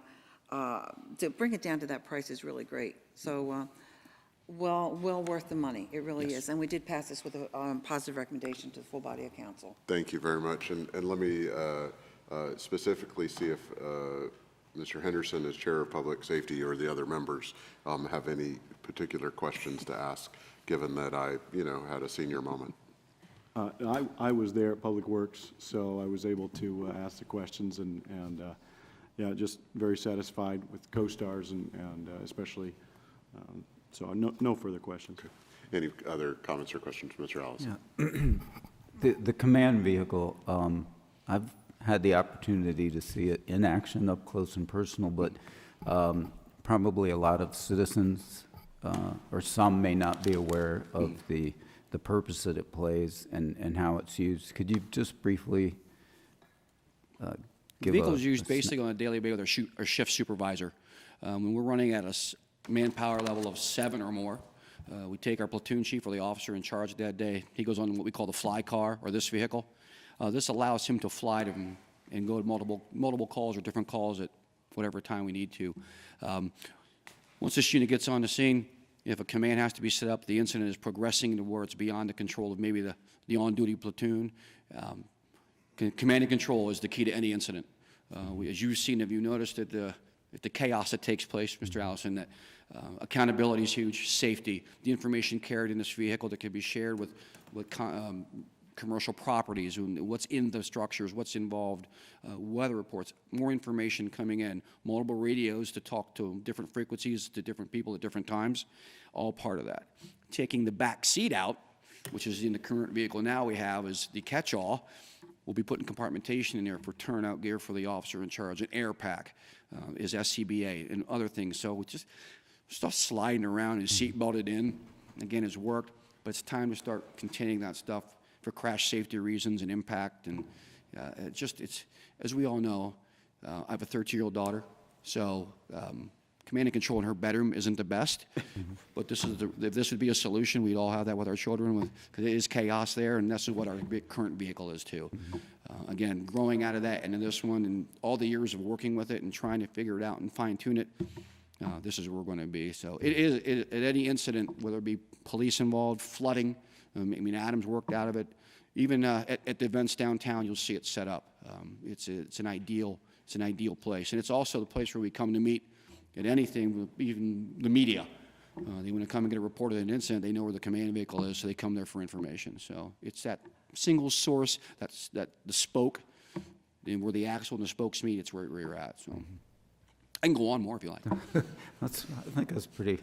to bring it down to that price is really great. So, well worth the money. It really is. And we did pass this with a positive recommendation to the full body of council. Thank you very much. And let me specifically see if Mr. Henderson, as Chair of Public Safety, or the other members have any particular questions to ask, given that I, had a senior moment. I was there at Public Works, so I was able to ask the questions, and yeah, just very satisfied with CoStars and especially, so no further questions. Okay. Any other comments or questions, Mr. Allison? Yeah. The command vehicle, I've had the opportunity to see it in action up close and personal, but probably a lot of citizens, or some may not be aware of the purpose that it plays and how it's used. Could you just briefly The vehicle is used basically on a daily basis with our shift supervisor. When we're running at a manpower level of 7 or more, we take our platoon chief or the officer in charge that day. He goes on what we call the fly car, or this vehicle. This allows him to fly and go to multiple calls or different calls at whatever time we need to. Once this unit gets on the scene, if a command has to be set up, the incident is progressing to where it's beyond the control of maybe the on-duty platoon. Command and control is the key to any incident. As you've seen, have you noticed that the chaos that takes place, Mr. Allison, that accountability is huge, safety, the information carried in this vehicle that can be shared with commercial properties, what's in the structures, what's involved, weather reports, more information coming in, multiple radios to talk to different frequencies to different people at different times, all part of that. Taking the back seat out, which is in the current vehicle now we have, is the catch-all. We'll be putting compartmentation in there for turnout gear for the officer in charge. An air pack is SCBA and other things. So just stuff sliding around and seat belted in, again, has worked, but it's time to start containing that stuff for crash safety reasons and impact. And it's, as we all know, I have a 13-year-old daughter, so command and control in her bedroom isn't the best, but this is if this would be a solution, we'd all have that with our children, because it is chaos there, and this is what our current vehicle is too. Again, growing out of that into this one, and all the years of working with it and trying to figure it out and fine-tune it, this is where we're going to be. So it is, at any incident, whether it be police involved, flooding, I mean, Adam's worked out of it. Even at the events downtown, you'll see it set up. It's an ideal place, and it's also the place where we come to meet at anything, even the media. They want to come and get a report of an incident. They know where the command vehicle is, so they come there for information. So it's that single source, that the spoke, and where the axle and the spokes meet. It's where you're at. So I can go on more if you like. I think that's pretty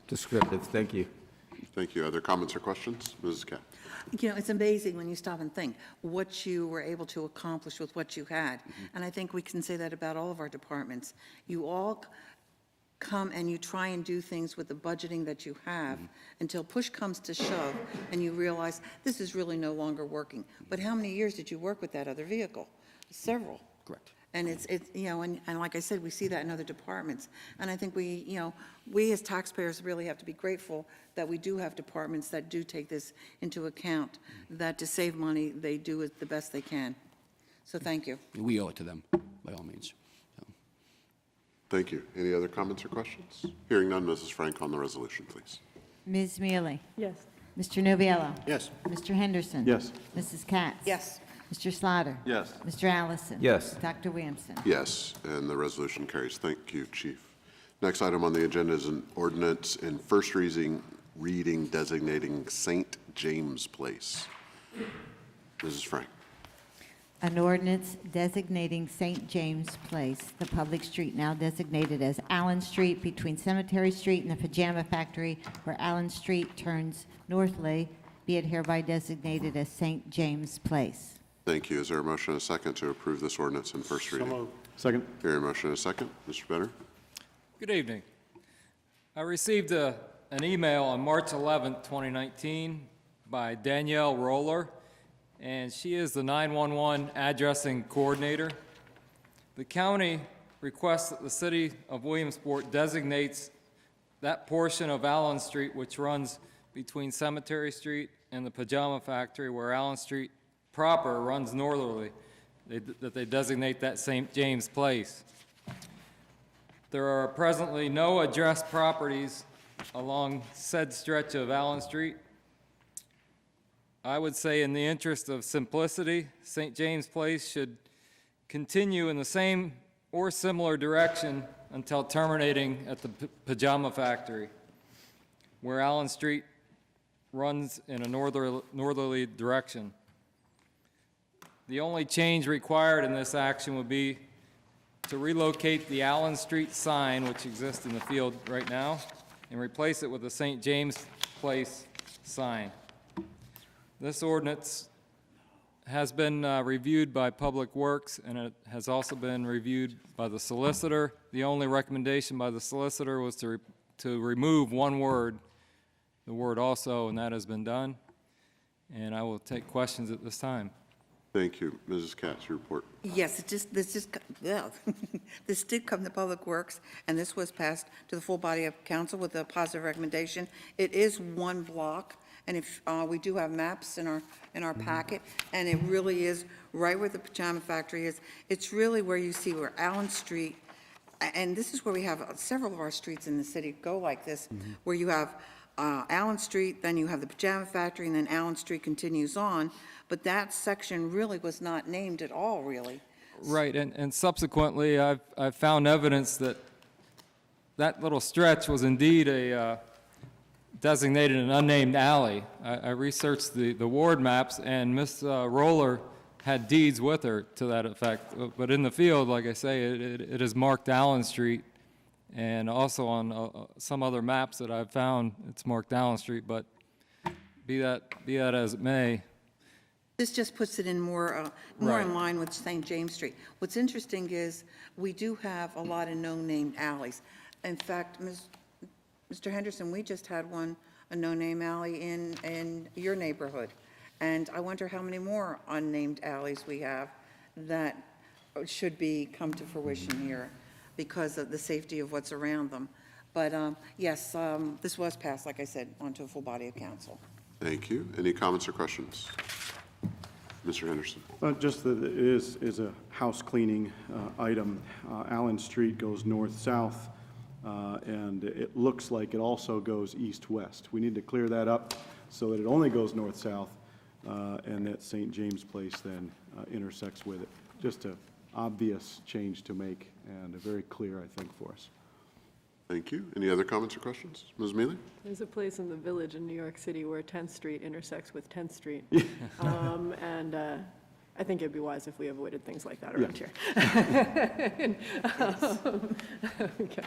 descriptive. Thank you. Thank you. Other comments or questions? Mrs. Katz? It's amazing when you stop and think what you were able to accomplish with what you had. And I think we can say that about all of our departments. You all come and you try and do things with the budgeting that you have until push comes to shove and you realize this is really no longer working. But how many years did you work with that other vehicle? Several. Correct. And it's and like I said, we see that in other departments. And I think we as taxpayers really have to be grateful that we do have departments that do take this into account, that to save money, they do it the best they can. So thank you. We owe it to them, by all means. So. Thank you. Any other comments or questions? Hearing none, Mrs. Frank on the resolution, please. Ms. Mealy? Yes. Mr. Nubiallo? Yes. Mr. Henderson? Yes. Mrs. Katz? Yes. Mr. Slaughter? Yes. Mr. Allison? Yes. Dr. Williamson? Yes, and the resolution carries. Thank you, Chief. Next item on the agenda is an ordinance in first reading designating St. James Place. Mrs. Frank. An ordinance designating St. James Place, the public street now designated as Allen Street between Cemetery Street and the Pajama Factory, where Allen Street turns northerly be it hereby designated as St. James Place. Thank you. Is there a motion and a second to approve this ordinance in first So reading? moved. Second? Hearing a motion and a second. Mr. Benner? Good evening. I received an email on March 11th, 2019 by Danielle Roller, and she is the 911 addressing coordinator. The county requests that the city of Williamsport designates that portion of Allen Street which runs between Cemetery Street and the Pajama Factory, where Allen Street proper runs northerly, that they designate that St. James Place. There are presently no addressed properties along said stretch of Allen Street. I would say, in the interest of simplicity, St. James Place should continue in the same or similar direction until terminating at the Pajama Factory, where Allen Street runs in a northerly direction. The only change required in this action would be to relocate the Allen Street sign, which exists in the field right now, and replace it with a St. James Place sign. This ordinance has been reviewed by Public Works, and it has also been reviewed by the solicitor. The only recommendation by the solicitor was to remove one word, the word also, and that has been done. And I will take questions at this time. Thank you. Mrs. Katz, your report. Yes, this did come to Public Works, and this was passed to the full body of council with a positive recommendation. It is one block, and if we do have maps in our packet, and it really is right where the Pajama Factory is. It's really where you see where Allen Street, and this is where we have several of our streets in the city go like this, where you have Allen Street, then you have the Pajama Factory, and then Allen Street continues on. But that section really was not named at all, really. Right, and subsequently, I've found evidence that that little stretch was indeed a designated an unnamed alley. I researched the ward maps, and Ms. Roller had deeds with her to that effect. But in the field, like I say, it is marked Allen Street, and also on some other maps that I've found, it's marked Allen Street. But be that as it may. This just puts it in more Right. in line with St. James Street. What's interesting is we do have a lot of no-name alleys. In fact, Mr. Henderson, we just had a no-name alley in your neighborhood. And I wonder how many more unnamed alleys we have that should come to fruition here because of the safety of what's around them. But yes, this was passed, like I said, onto a full body of council. Thank you. Any comments or questions? Mr. Henderson. Just that it is a house cleaning item. Allen Street goes north-south, and it looks like it also goes east-west. We need to clear that up so that it only goes north-south, and that St. James Place then intersects with it. Just an obvious change to make, and very clear, I think, for us. Thank you. Any other comments or questions? Ms. Mealy? There's a place in the Village in New York City where 10th Street intersects with 10th Street. And I think it'd be wise if we avoided things like that around here. Okay.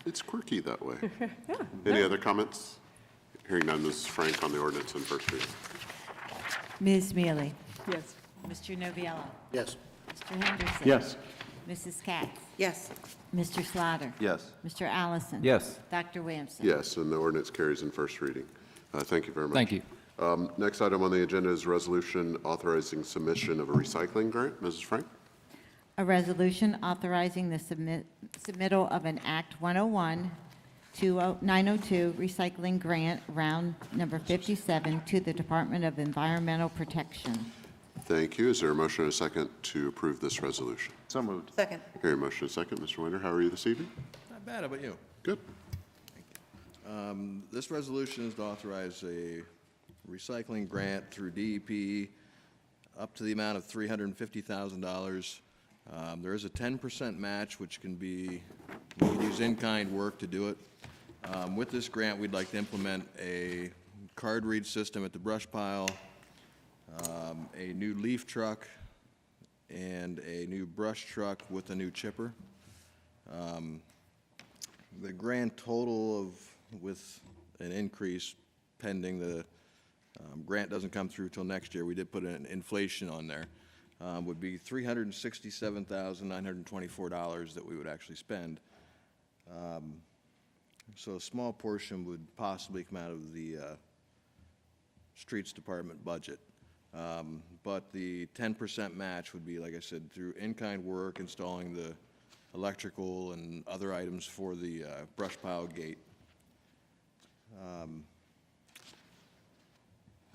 It's quirky that way. Any other comments? Hearing none, Mrs. Frank on the ordinance in first reading. Ms. Mealy? Yes. Mr. Noviello? Yes. Mr. Henderson? Yes. Mrs. Katz? Yes. Mr. Slaughter? Yes. Mr. Allison? Yes. Dr. Williamson? Yes, and the ordinance carries in first reading. Thank you very much. Thank you. Next item on the agenda is resolution authorizing submission of a recycling grant. Mrs. Frank? A resolution authorizing the submittal of an Act 101-902 recycling grant, round number 57, to the Department of Environmental Protection. Thank you. Is there a motion and a second to approve this resolution? So moved. Second. Hearing motion and a second. Mr. Winter, how are you this evening? Not bad, how about you? Good. This resolution is to authorize a recycling grant through DEP up to the amount of $350,000. There is a 10% match, which can be, we can use in-kind work to do it. With this grant, we'd like to implement a card read system at the brush pile, a new leaf truck, and a new brush truck with a new chipper. The grand total with an increase pending the grant doesn't come through till next year, we did put an inflation on there, would be $367,924 that we would actually spend. So a small portion would possibly come out of the Streets Department budget. But the 10% match would be, like I said, through in-kind work, installing the electrical and other items for the brush pile gate.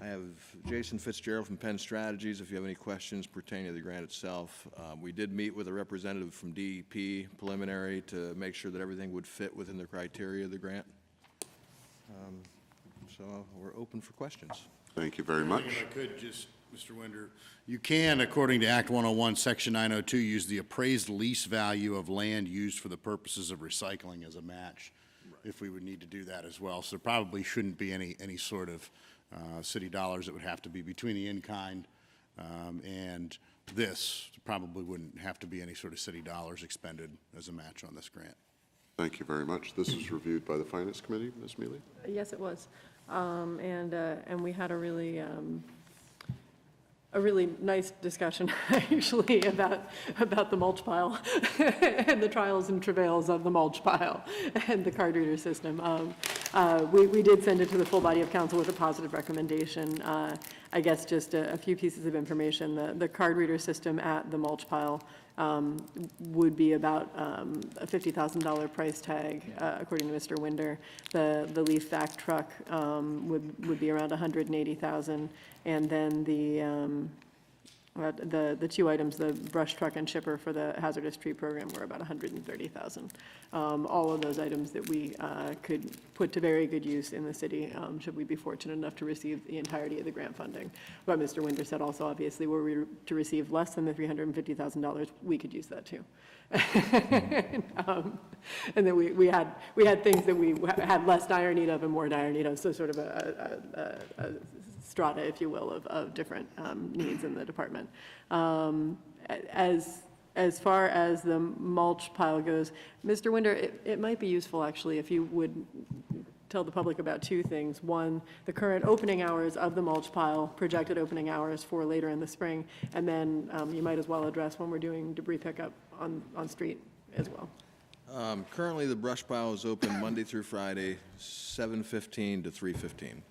I have Jason Fitzgerald from Penn Strategies, if you have any questions pertaining to the grant itself. We did meet with a representative from DEP preliminary to make sure that everything would fit within the criteria of the grant. So we're open for questions. Thank you very much. If I could just, Mr. Winder, you can, according to Act 101, Section 902, use the appraised lease value of land used for the purposes of recycling as a match, if we would need to do that as well. So there probably shouldn't be any sort of city dollars that would have to be between the in-kind and this. Probably wouldn't have to be any sort of city dollars expended as a match on this grant. Thank you very much. This was reviewed by the Finance Committee. Ms. Mealy? Yes, it was. And we had a really nice discussion, actually, about the mulch pile and the trials and travails of the mulch pile and the card reader system. We did send it to the full body of council with a positive recommendation. I guess just a few pieces of information. The card reader system at the mulch pile would be about a $50,000 price tag, according to Mr. Winder. The leaf vac truck would be around $180,000, and then the two items, the brush truck and chipper for the hazardous tree program, were about $130,000. All of those items that we could put to very good use in the city, should we be fortunate enough to receive the entirety of the grant funding. But Mr. Winder said also, obviously, were we to receive less than the $350,000, we could use that too. And then we had things that we had less dire need of and more dire need of, so sort of a strata, if you will, of different needs in the department. As far as the mulch pile goes, Mr. Winder, it might be useful, actually, if you would tell the public about two things. One, the current opening hours of the mulch pile, projected opening hours for later in the spring, and then you might as well address when we're doing debris pickup on street as well. Currently, the brush pile is open Monday through Friday, 7:15 to 3:15.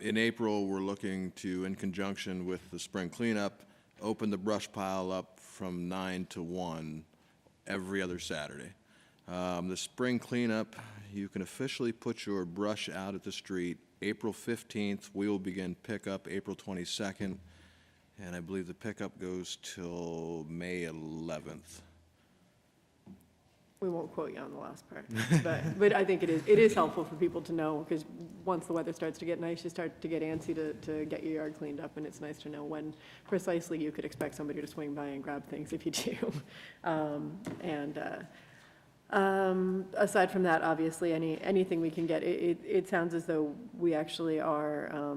In April, we're looking to, in conjunction with the spring cleanup, open the brush pile up from 9 to 1 every other Saturday. The spring cleanup, you can officially put your brush out at the street April 15th. We will begin pickup April 22nd, and I believe the pickup goes till May 11th. We won't quote you on the last part, but I think it is helpful for people to know, because once the weather starts to get nice, you start to get antsy to get your yard cleaned up, and it's nice to know when precisely you could expect somebody to swing by and grab things if you do. Aside from that, obviously, anything we can get, it sounds as though we actually are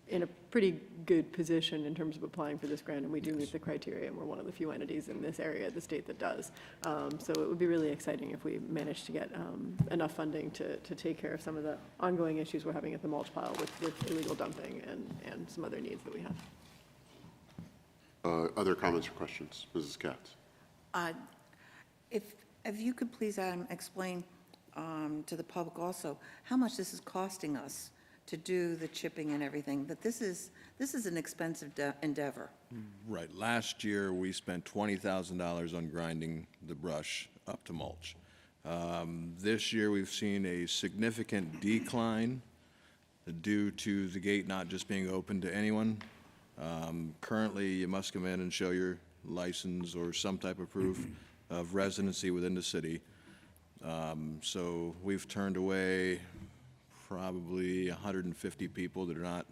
in a pretty good position in terms of applying for this grant, and we do meet the criteria, and we're one of the few entities in this area of the state that does. So it would be really exciting if we managed to get enough funding to take care of some of the ongoing issues we're having at the mulch pile with illegal dumping and some other needs that we have. Other comments or questions? Mrs. Katz? If you could please, Adam, explain to the public also how much this is costing us to do the chipping and everything, that this is an expensive endeavor. Right. Last year, we spent $20,000 on grinding the brush up to mulch. This year, we've seen a significant decline due to the gate not just being open to anyone. Currently, you must come in and show your license or some type of proof of residency within the city. So we've turned away probably 150 people that are not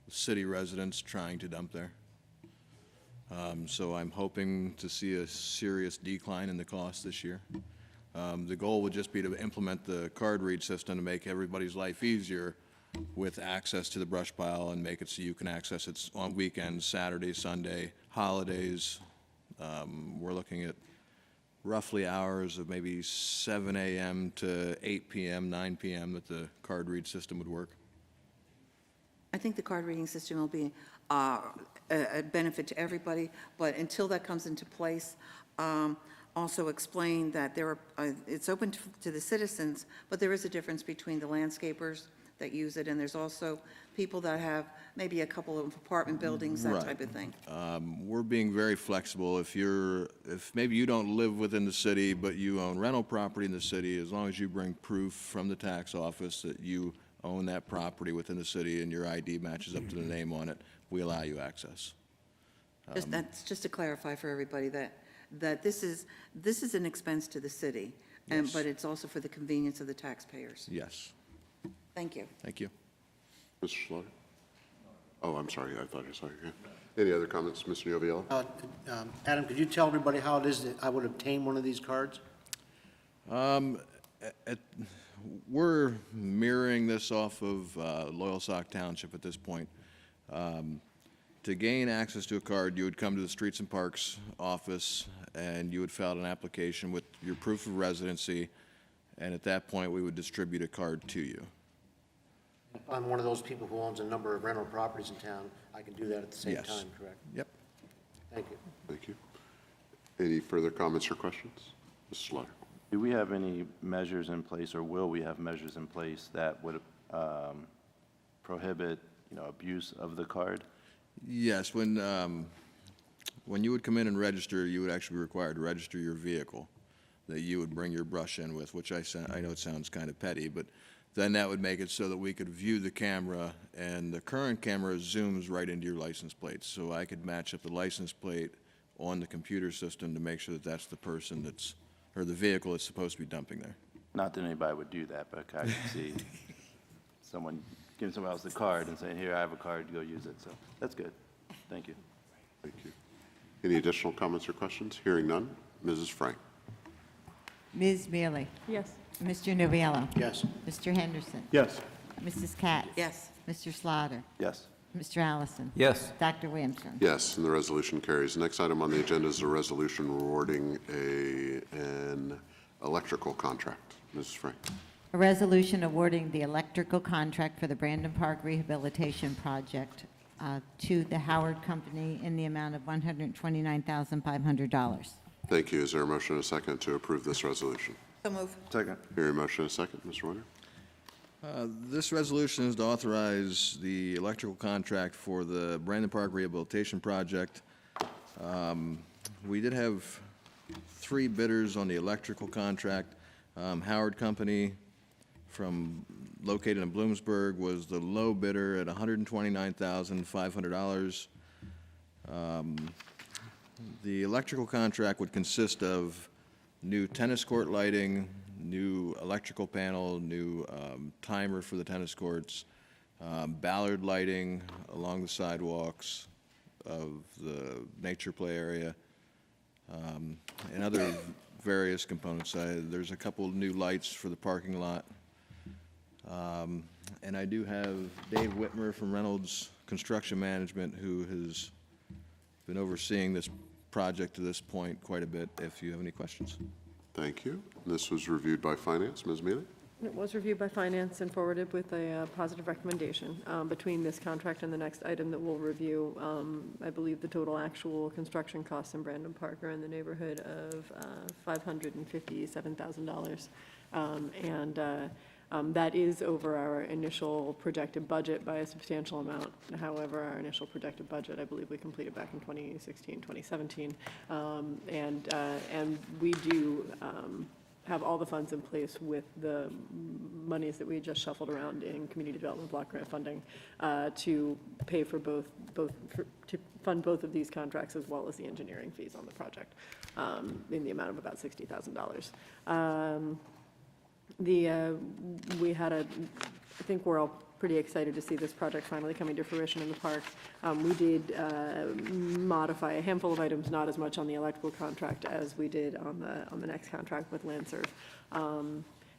city residents trying to dump there. So I'm hoping to see a serious decline in the cost this year. The goal would just be to implement the card read system to make everybody's life easier with access to the brush pile and make it so you can access it on weekends, Saturday, Sunday, holidays. We're looking at roughly hours of maybe 7 a.m. to 8 p.m., 9 p.m. that the card read system would work. I think the card reading system will be a benefit to everybody, but until that comes into place, also explain that it's open to the citizens, but there is a difference between the landscapers that use it, and there's also people that have maybe a couple of apartment buildings, that Right. type of thing. We're being very flexible. If maybe you don't live within the city, but you own rental property in the city, as long as you bring proof from the tax office that you own that property within the city and your ID matches up to the name on it, we allow you access. That's just to clarify for everybody that this is an expense to the city, Yes. but it's also for the convenience of the taxpayers. Yes. Thank you. Thank you. Mr. Slaughter? Oh, I'm sorry, I thought I saw you. Any other comments, Mr. Noviello? Adam, could you tell everybody how it is that I would obtain one of these cards? We're mirroring this off of Loyalsock Township at this point. To gain access to a card, you would come to the Streets and Parks office, and you would fill out an application with your proof of residency, and at that point, we would distribute a card to you. If I'm one of those people who owns a number of rental properties in town, I can do that at the same Yes. time, correct? Yep. Thank you. Thank you. Any further comments or questions? Mr. Slaughter? Do we have any measures in place, or will we have measures in place that would prohibit, abuse of the card? Yes, when you would come in and register, you would actually be required to register your vehicle that you would bring your brush in with, which I know it sounds kind of petty, but then that would make it so that we could view the camera, and the current camera zooms right into your license plate, so I could match up the license plate on the computer system to make sure that that's the person or the vehicle that's supposed to be dumping there. Not that anybody would do that, but I can see someone giving someone else the card and saying, here, I have a card, go use it. So that's good. Thank you. Thank you. Any additional comments or questions? Hearing none. Mrs. Frank? Ms. Mealy? Yes. Mr. Noviello? Yes. Mr. Henderson? Yes. Mrs. Katz? Yes. Mr. Slaughter? Yes. Mr. Allison? Yes. Dr. Williamson? Yes, and the resolution carries. Next item on the agenda is a resolution awarding an electrical contract. Mrs. Frank? A resolution awarding the electrical contract for the Brandon Park Rehabilitation Project to the Howard Company in the amount of $129,500. Thank you. Is there a motion and a second to approve this resolution? So move. Second. Hearing a motion and a second. Mr. Warner? This resolution is to authorize the electrical contract for the Brandon Park Rehabilitation Project. We did have 3 bidders on the electrical contract. Howard Company, located in Bloomsburg, was the low bidder at $129,500. The electrical contract would consist of new tennis court lighting, new electrical panel, new timer for the tennis courts, ballard lighting along the sidewalks of the nature play area, and other various components. There's a couple of new lights for the parking lot. And I do have Dave Whitmer from Reynolds Construction Management, who has been overseeing this project to this point quite a bit, if you have any questions. Thank you. This was reviewed by Finance. Ms. Mealy? It was reviewed by Finance and forwarded with a positive recommendation. Between this contract and the next item that we'll review, I believe the total actual construction costs in Brandon Park are in the neighborhood of $557,000. That is over our initial projected budget by a substantial amount. However, our initial projected budget, I believe we completed back in 2016, 2017. And we do have all the funds in place with the monies that we just shuffled around in community development block grant funding to pay for to fund both of these contracts, as well as the engineering fees on the project in the amount of about $60,000. I think we're all pretty excited to see this project finally coming to fruition in the park. We did modify a handful of items, not as much on the electrical contract as we did on the next contract with Landserv.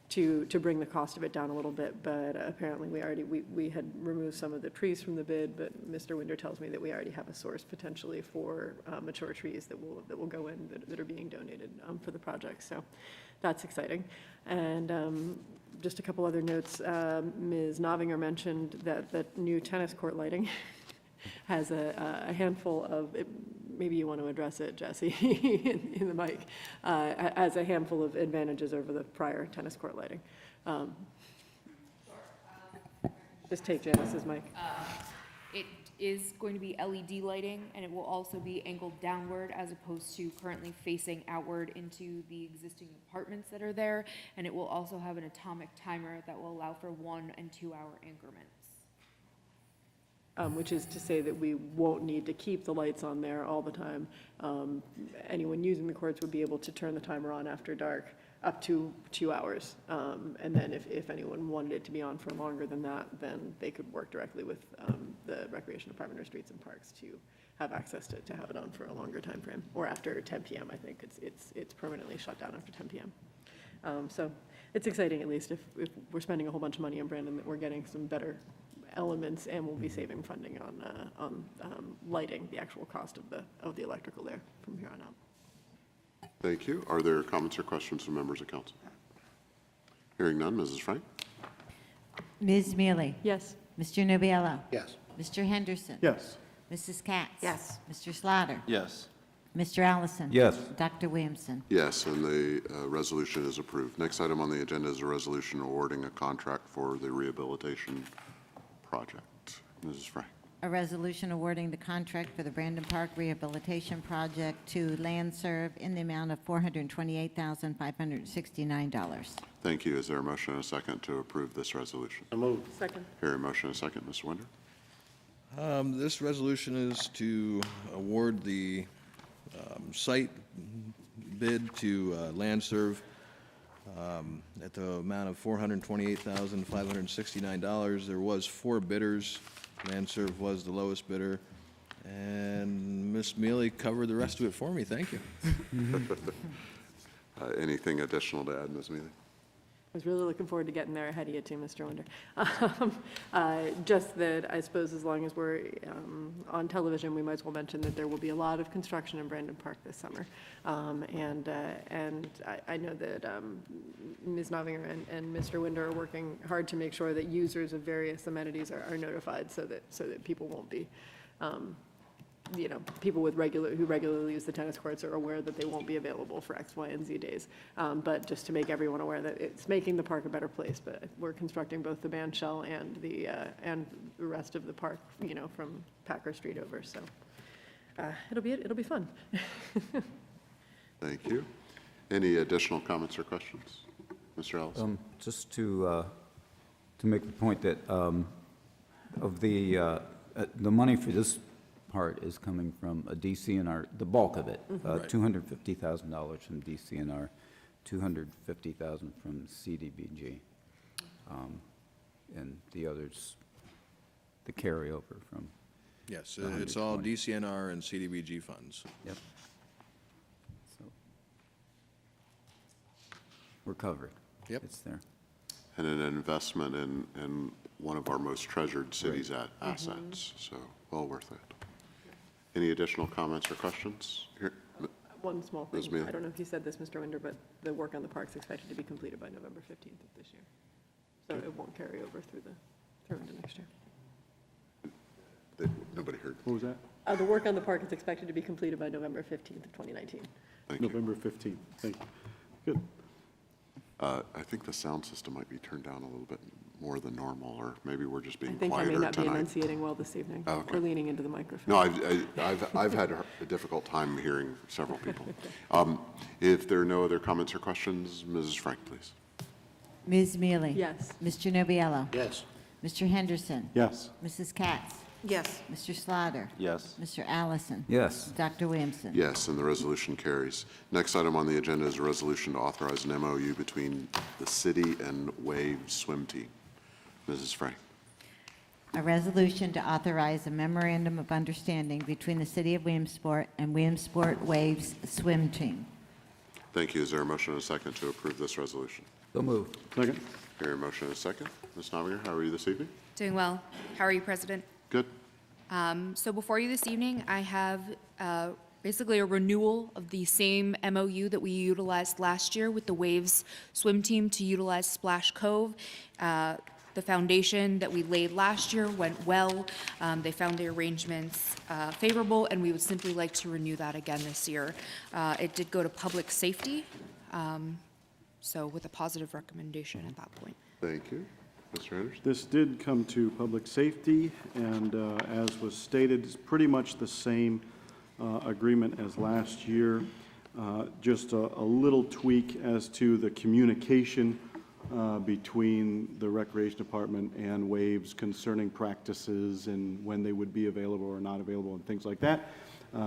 to bring the cost of it down a little bit, but apparently we had removed some of the trees from the bid, but Mr. Winder tells me that we already have a source potentially for mature trees that will go in, that are being donated for the project, so that's exciting. And just a couple other notes, Ms. Novinger mentioned that the new tennis court lighting has a handful of, maybe you want to address it, Jesse, in the mic, has a handful of advantages over the prior tennis court lighting. Just take Janice's mic. It is going to be LED lighting, and it will also be angled downward as opposed to currently facing outward into the existing apartments that are there. And it will also have an atomic timer that will allow for 1 and 2 hour increments. Which is to say that we won't need to keep the lights on there all the time. Anyone using the courts would be able to turn the timer on after dark up to 2 hours. And then if anyone wanted it to be on for longer than that, then they could work directly with the Recreation Department or Streets and Parks to have access to have it on for a longer time frame, or after 10 p.m. I think it's permanently shut down after 10 p.m. So it's exciting, at least if we're spending a whole bunch of money in Brandon, that we're getting some better elements, and we'll be saving funding on lighting, the actual cost of the electrical there from here on out. Thank you. Are there comments or questions from members of council? Hearing none, Mrs. Frank? Ms. Mealy? Yes. Mr. Nubiallo? Yes. Mr. Henderson? Yes. Mrs. Katz? Yes. Mr. Slaughter? Yes. Mr. Allison? Yes. Dr. Williamson? Yes, and the resolution is approved. Next item on the agenda is a resolution awarding a contract for the rehabilitation project. Mrs. Frank? A resolution awarding the contract for the Brandon Park Rehabilitation Project to Landserv in the amount of $428,569. Thank you. Is there a motion and a second to approve this resolution? So moved. Second. Hearing a motion and a second, Mr. Winder? This resolution is to award the site bid to Landserv at the amount of $428,569. There was 4 bidders. Landserv was the lowest bidder, and Ms. Mealy covered the rest of it for me. Thank you. Anything additional to add, Ms. Mealy? I was really looking forward to getting there ahead of you too, Mr. Winder. Just that I suppose as long as we're on television, we might as well mention that there will be a lot of construction in Brandon Park this summer. And I know that Ms. Novinger and Mr. Winder are working hard to make sure that users of various amenities are notified so that people won't be, people who regularly use the tennis courts are aware that they won't be available for X, Y, and Z days. But just to make everyone aware that it's making the park a better place, but we're constructing both the band shell and the rest of the park, from Packer Street over, so it'll be fun. Thank you. Any additional comments or questions? Mr. Allison? Just to make the point that of the money for this part is coming from a DCNR, the bulk of it, Right. $250,000 from DCNR, $250,000 from CDBG, and the others, the carryover from. Yes, the it's all 120. DCNR and CDBG funds. Yep. So we're covered. Yep. It's there. And an investment in one of our most treasured cities' assets, so well worth it. Any additional comments or questions? Here, One small Ms. thing, Mealy? I don't know if you said this, Mr. Winder, but the work on the park's expected to be completed by November 15th of this year. So it won't carry over through into next year. Nobody heard. What was that? The work on the park is expected to be completed by November 15th of 2019. Thank you. November 15th. Thank you. Good. I think the sound system might be turned down a little bit more than normal, or maybe we're just I being think I may quieter not be tonight. enunciating well this evening, Oh, okay. or leaning into the microphone. No, I've had a difficult time hearing several people. If there are no other comments or questions, Mrs. Frank, please. Ms. Mealy? Yes. Mr. Nubiallo? Yes. Mr. Henderson? Yes. Mrs. Katz? Yes. Mr. Slaughter? Yes. Mr. Allison? Yes. Dr. Williamson? Yes, and the resolution carries. Next item on the agenda is a resolution to authorize an MOU between the city and Wave Swim Team. Mrs. Frank. A resolution to authorize a memorandum of understanding between the City of Williamsport and Williamsport Waves Swim Team. Thank you. Is there a motion and a second to approve this resolution? So moved. Second. Hearing a motion and a second. Ms. Naviger, how are you this evening? Doing well. How are you, President? Good. So before you this evening, I have basically a renewal of the same MOU that we utilized last year with the Waves swim team to utilize Splash Cove. The foundation that we laid last year went well. They found the arrangements favorable, and we would simply like to renew that again this year. It did go to public safety, so with a positive recommendation at that point. Thank you. Mr. Henderson? This did come to public safety, and as was stated, it's pretty much the same agreement as last year. Just a little tweak as to the communication between the Recreation Department and Waves concerning practices and when they would be available or not available and things like that,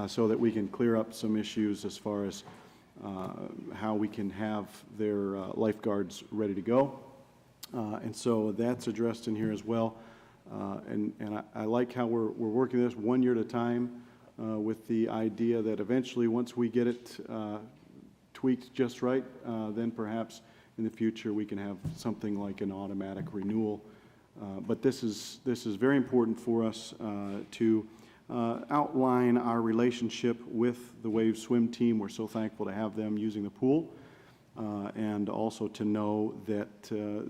so that we can clear up some issues as far as how we can have their lifeguards ready to go. And so that's addressed in here as well. And I like how we're working this 1 year at a time with the idea that eventually, once we get it tweaked just right, then perhaps in the future we can have something like an automatic renewal. But this is very important for us to outline our relationship with the Wave swim team. We're so thankful to have them using the pool. And also to know that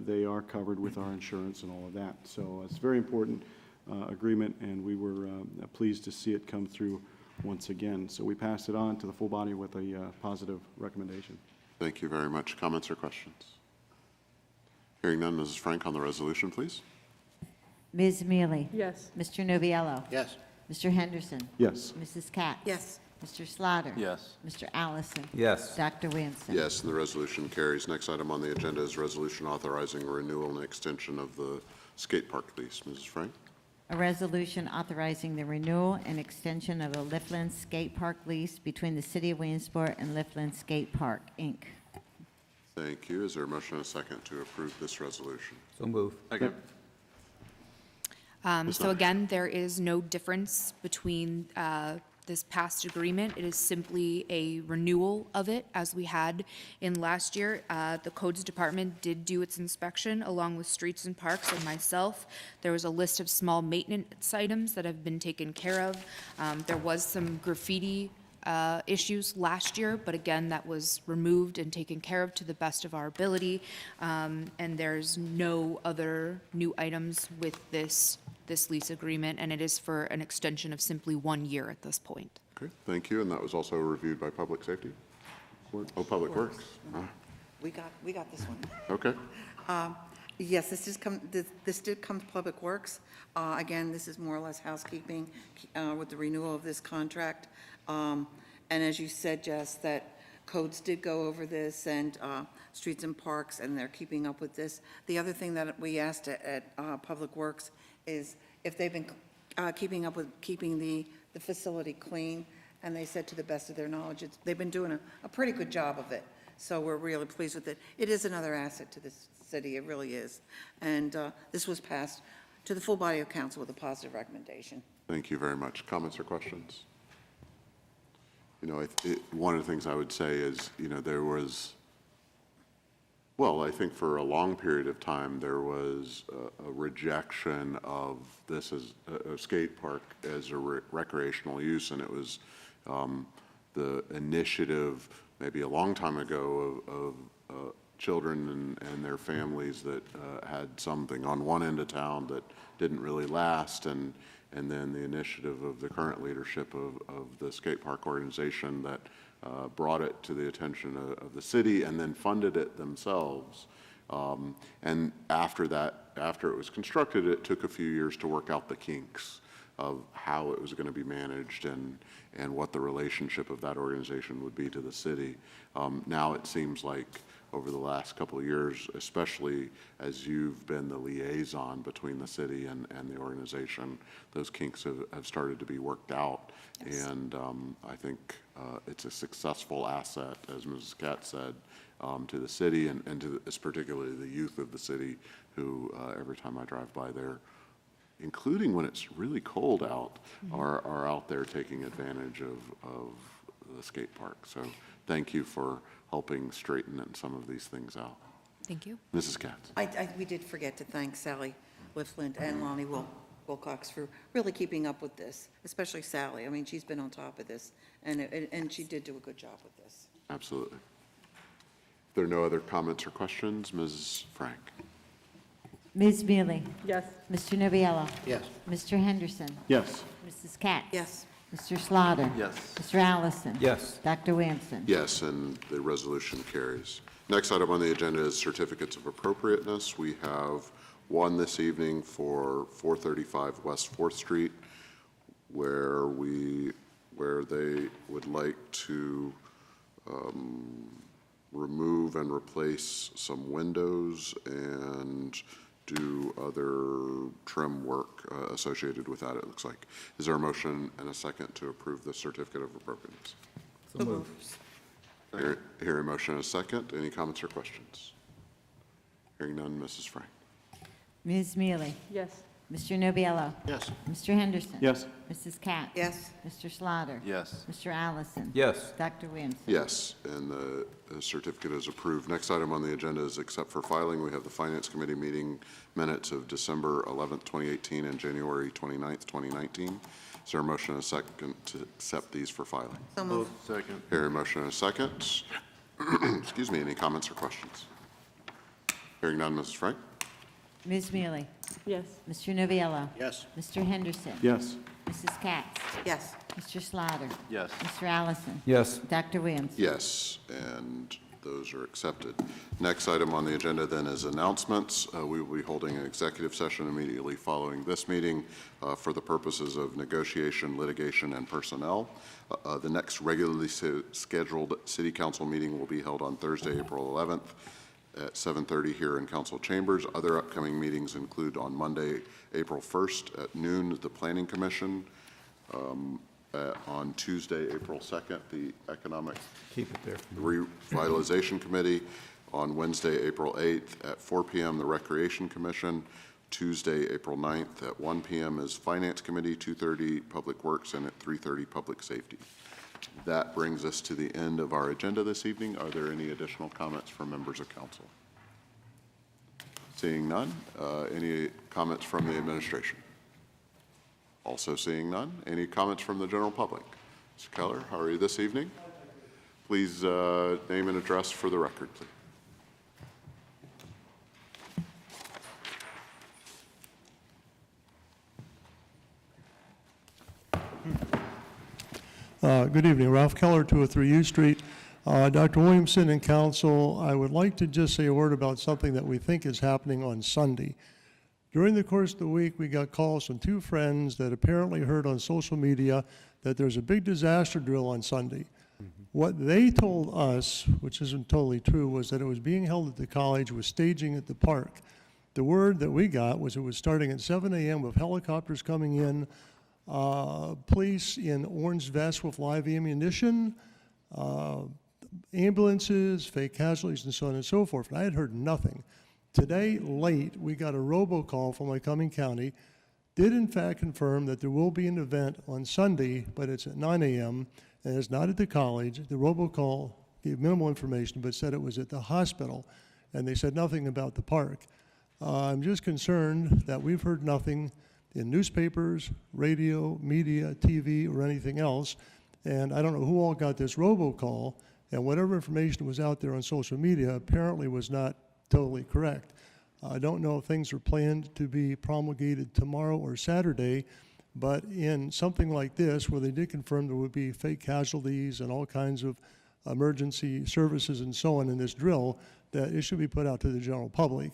they are covered with our insurance and all of that. So it's a very important agreement, and we were pleased to see it come through once again. So we passed it on to the full body with a positive recommendation. Thank you very much. Comments or questions? Hearing none, Mrs. Frank, on the resolution, please. Ms. Mealy? Yes. Mr. Noviello? Yes. Mr. Henderson? Yes. Mrs. Katz? Yes. Mr. Slaughter? Yes. Mr. Allison? Yes. Dr. Williamson? Yes, and the resolution carries. Next item on the agenda is resolution authorizing renewal and extension of the skate park lease. Mrs. Frank? A resolution authorizing the renewal and extension of the Lifland Skate Park lease between the City of Williamsport and Lifland Skate Park, Inc. Thank you. Is there a motion and a second to approve this resolution? So moved. Second. So again, there is no difference between this past agreement. It is simply a renewal of it, as we had in last year. The Codes Department did do its inspection along with Streets and Parks and myself. There was a list of small maintenance items that have been taken care of. There was some graffiti issues last year, but again, that was removed and taken care of to the best of our ability. And there's no other new items with this lease agreement, and it is for an extension of simply 1 year at this point. Okay, thank you. And that was also reviewed by Public Safety? Oh, Public Works. Ah, We got this one. okay. Yes, this did come to Public Works. Again, this is more or less housekeeping with the renewal of this contract. And as you said, Jess, that Codes did go over this, and Streets and Parks, and they're keeping up with this. The other thing that we asked at Public Works is if they've been keeping up with keeping the facility clean, and they said to the best of their knowledge, they've been doing a pretty good job of it. So we're really pleased with it. It is another asset to this city, it really is. And this was passed to the full body of council with a positive recommendation. Thank you very much. Comments or questions? You know, one of the things I would say is, you know, there was, well, I think for a long period of time, there was a rejection of this as a skate park as a recreational use, and it was the initiative maybe a long time ago of children and their families that had something on one end of town that didn't really last, and then the initiative of the current leadership of the skate park organization that brought it to the attention of the city and then funded it themselves. And after that, after it was constructed, it took a few years to work out the kinks of how it was going to be managed and what the relationship of that organization would be to the city. Now it seems like over the last couple of years, especially as you've been the liaison between the city and the organization, those kinks have started to be worked out. Yes. And I think it's a successful asset, as Mrs. Katz said, to the city and to particularly the youth of the city who every time I drive by there, including when it's really cold out, are out there taking advantage of the skate park. So thank you for helping straighten some of these things out. Thank you. Mrs. Katz. We did forget to thank Sally Lifland and Lonnie Wilcox for really keeping up with this, especially Sally. I mean, she's been on top of this, and she did do a good job with this. Absolutely. If there are no other comments or questions, Ms. Frank. Ms. Mealy? Yes. Mr. Noviello? Yes. Mr. Henderson? Yes. Mrs. Katz? Yes. Mr. Slaughter? Yes. Mr. Allison? Yes. Dr. Williamson? Yes, and the resolution carries. Next item on the agenda is certificates of appropriateness. We have one this evening for 435 West 4th Street, where they would like to remove and replace some windows and do other trim work associated with that, it looks like. Is there a motion and a second to approve the certificate of appropriateness? So moved. Hearing a motion and a second. Any comments or questions? Hearing none, Mrs. Frank. Ms. Mealy? Yes. Mr. Noviello? Yes. Mr. Henderson? Yes. Mrs. Katz? Yes. Mr. Slaughter? Yes. Mr. Allison? Yes. Dr. Williamson? Yes, and the certificate is approved. Next item on the agenda is accept for filing. We have the Finance Committee meeting minutes of December 11th, 2018 and January 29th, 2019. Is there a motion and a second to accept these for filing? So moved. Second. Hearing a motion and a second. Excuse me, any comments or questions? Hearing none, Mrs. Frank? Ms. Mealy? Yes. Mr. Noviello? Yes. Mr. Henderson? Yes. Mrs. Katz? Yes. Mr. Slaughter? Yes. Mr. Allison? Yes. Dr. Williamson? Yes, and those are accepted. Next item on the agenda then is announcements. We will be holding an executive session immediately following this meeting for the purposes of negotiation, litigation, and personnel. The next regularly scheduled City Council meeting will be held on Thursday, April 11th at 7:30 here in Council Chambers. Other upcoming meetings include on Monday, April 1st at noon, the Planning Commission. On Tuesday, April 2nd, the Economic Keep it there. Revitalization Committee. On Wednesday, April 8th at 4 p.m., the Recreation Commission. Tuesday, April 9th at 1 p.m. is Finance Committee, 2:30 Public Works, and at 3:30 Public Safety. That brings us to the end of our agenda this evening. Are there any additional comments from members of council? Seeing none, any comments from the administration? Also seeing none, any comments from the general public? Mr. Keller, how are you this evening? Please name and address for the record, please. Good evening, Ralph Keller, 203 U Street. Dr. Williamson and council, I would like to just say a word about something that we think is happening on Sunday. During the course of the week, we got calls from two friends that apparently heard on social media that there's a big disaster drill on Sunday. What they told us, which isn't totally true, was that it was being held at the college, was staging at the park. The word that we got was it was starting at 7 a.m. with helicopters coming in, police in orange vests with live ammunition, ambulances, fake casualties, and so on and so forth. And I had heard nothing. Today, late, we got a robocall from Lycoming County, did in fact confirm that there will be an event on Sunday, but it's at 9 a.m., and it's not at the college. The robocall gave minimal information, but said it was at the hospital, and they said nothing about the park. I'm just concerned that we've heard nothing in newspapers, radio, media, TV, or anything else, and I don't know who all got this robocall, and whatever information was out there on social media apparently was not totally correct. I don't know if things are planned to be promulgated tomorrow or Saturday, but in something like this, where they did confirm there would be fake casualties and all kinds of emergency services and so on in this drill, that it should be put out to the general public.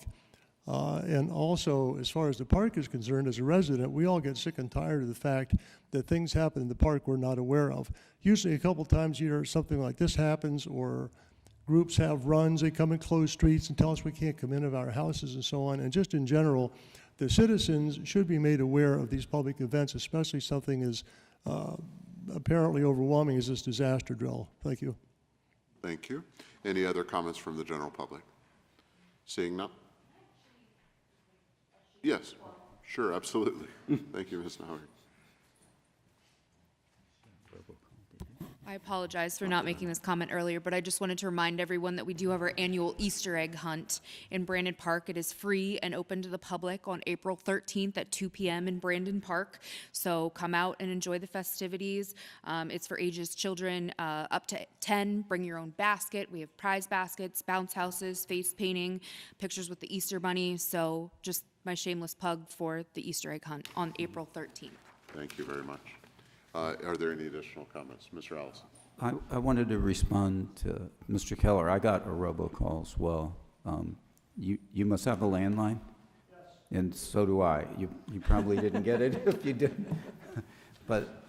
And also, as far as the park is concerned, as a resident, we all get sick and tired of the fact that things happen in the park we're not aware of. Usually a couple times a year something like this happens, or groups have runs, they come and close streets and tell us we can't come into our houses and so on. And just in general, the citizens should be made aware of these public events, especially something as apparently overwhelming as this disaster drill. Thank you. Thank you. Any other comments from the general public? Seeing none? Yes, sure, absolutely. Thank you, Ms. Howard. I apologize for not making this comment earlier, but I just wanted to remind everyone that we do have our annual Easter egg hunt in Brandon Park. It is free and open to the public on April 13th at 2 p.m. in Brandon Park. So come out and enjoy the festivities. It's for ages children up to 10. Bring your own basket. We have prize baskets, bounce houses, face painting, pictures with the Easter Bunny. So just my shameless plug for the Easter egg hunt on April 13th. Thank you very much. Are there any additional comments? Mr. Allison? I wanted to respond to Mr. Keller. I got a robocall as well. You must have a landline? Yes. And so do I. You probably didn't get it if you didn't. But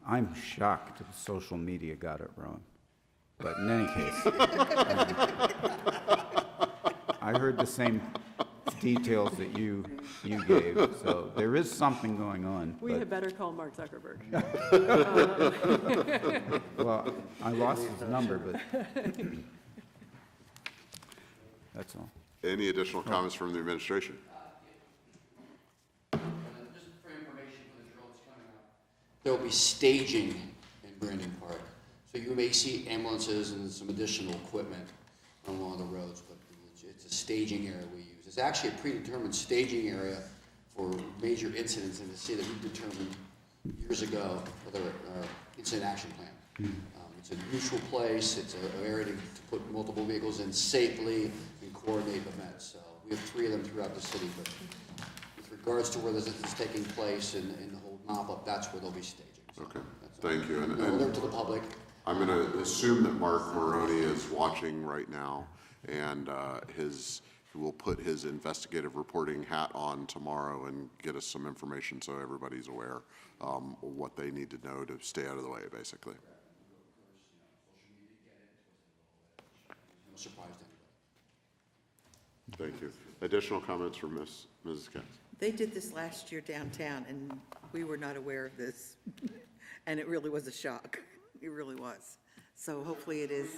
I'm shocked that social media got it wrong. But in any case, I heard the same details that you gave, so there is something going on. We had better call Mark Zuckerberg. Well, I lost his number, but that's all. Any additional comments from the administration? Just for information for the drill that's coming up, there will be staging in Brandon Park. So you may see ambulances and some additional equipment along the roads, but it's a staging area we use. It's actually a predetermined staging area for major incidents in the city that we determined years ago with our incident action plan. It's a neutral place. It's an area to put multiple vehicles in safely and coordinate events. So we have 3 of them throughout the city, but with regards to where this is taking place and the whole mop-up, that's where they'll be staging. So Okay, thank you. And alert to the public. I'm going to assume that Mark Maroney is watching right now, and he will put his investigative reporting hat on tomorrow and get us some information so everybody's aware what they need to know to stay out of the way, basically. No surprise to anybody. Thank you. Additional comments from Mrs. Katz? They did this last year downtown, and we were not aware of this. And it really was a shock. It really was. So hopefully it is.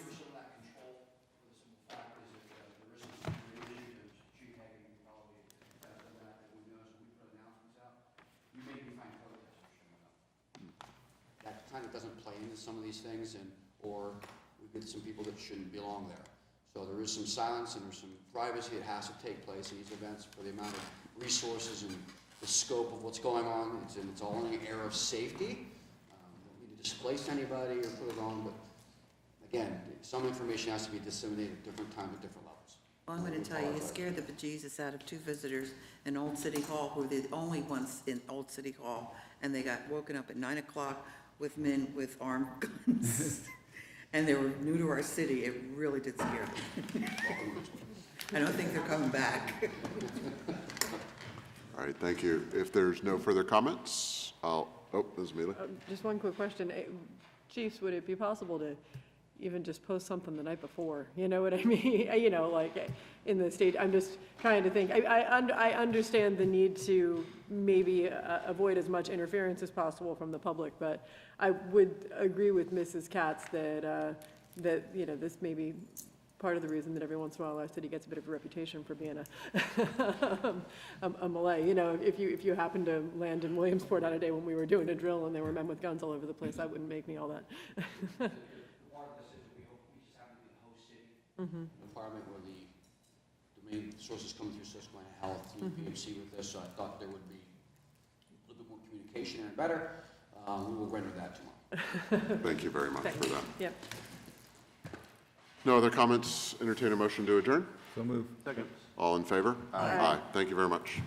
That kind of doesn't play into some of these things, or we get some people that shouldn't belong there. So there is some silence and there's some privacy that has to take place in these events for the amount of resources and the scope of what's going on. It's all in the air of safety. Don't need to displace anybody or put it on, but again, some information has to be disseminated at different times at different levels. Well, I'm going to tell you, it scared the bejesus out of 2 visitors in Old City Hall, who were the only ones in Old City Hall, and they got woken up at 9 o'clock with men with armed guns. And they were new to our city. It really did scare them. I don't think they're coming back. All right, thank you. If there's no further comments, Ms. Mealy. Just one quick question. Chiefs, would it be possible to even just post something the night before? You know what I mean? You know, like in the state, I'm just trying to think. I understand the need to maybe avoid as much interference as possible from the public, but I would agree with Mrs. Katz that, you know, this may be part of the reason that every once in a while our city gets a bit of a reputation for being a Malay. You know, if you happen to land in Williamsport on a day when we were doing a drill and there were men with guns all over the place, that wouldn't make me all that. Part of this is we just happen to be the host city. Environment where the main sources coming through Susquehanna Health, PMC with this, so I thought there would be a little bit more communication and better. We will render that tomorrow. Thank you very much for that. Yep. No other comments? Entertain a motion to adjourn? So move. Second. All in favor? Aye. Thank you very much.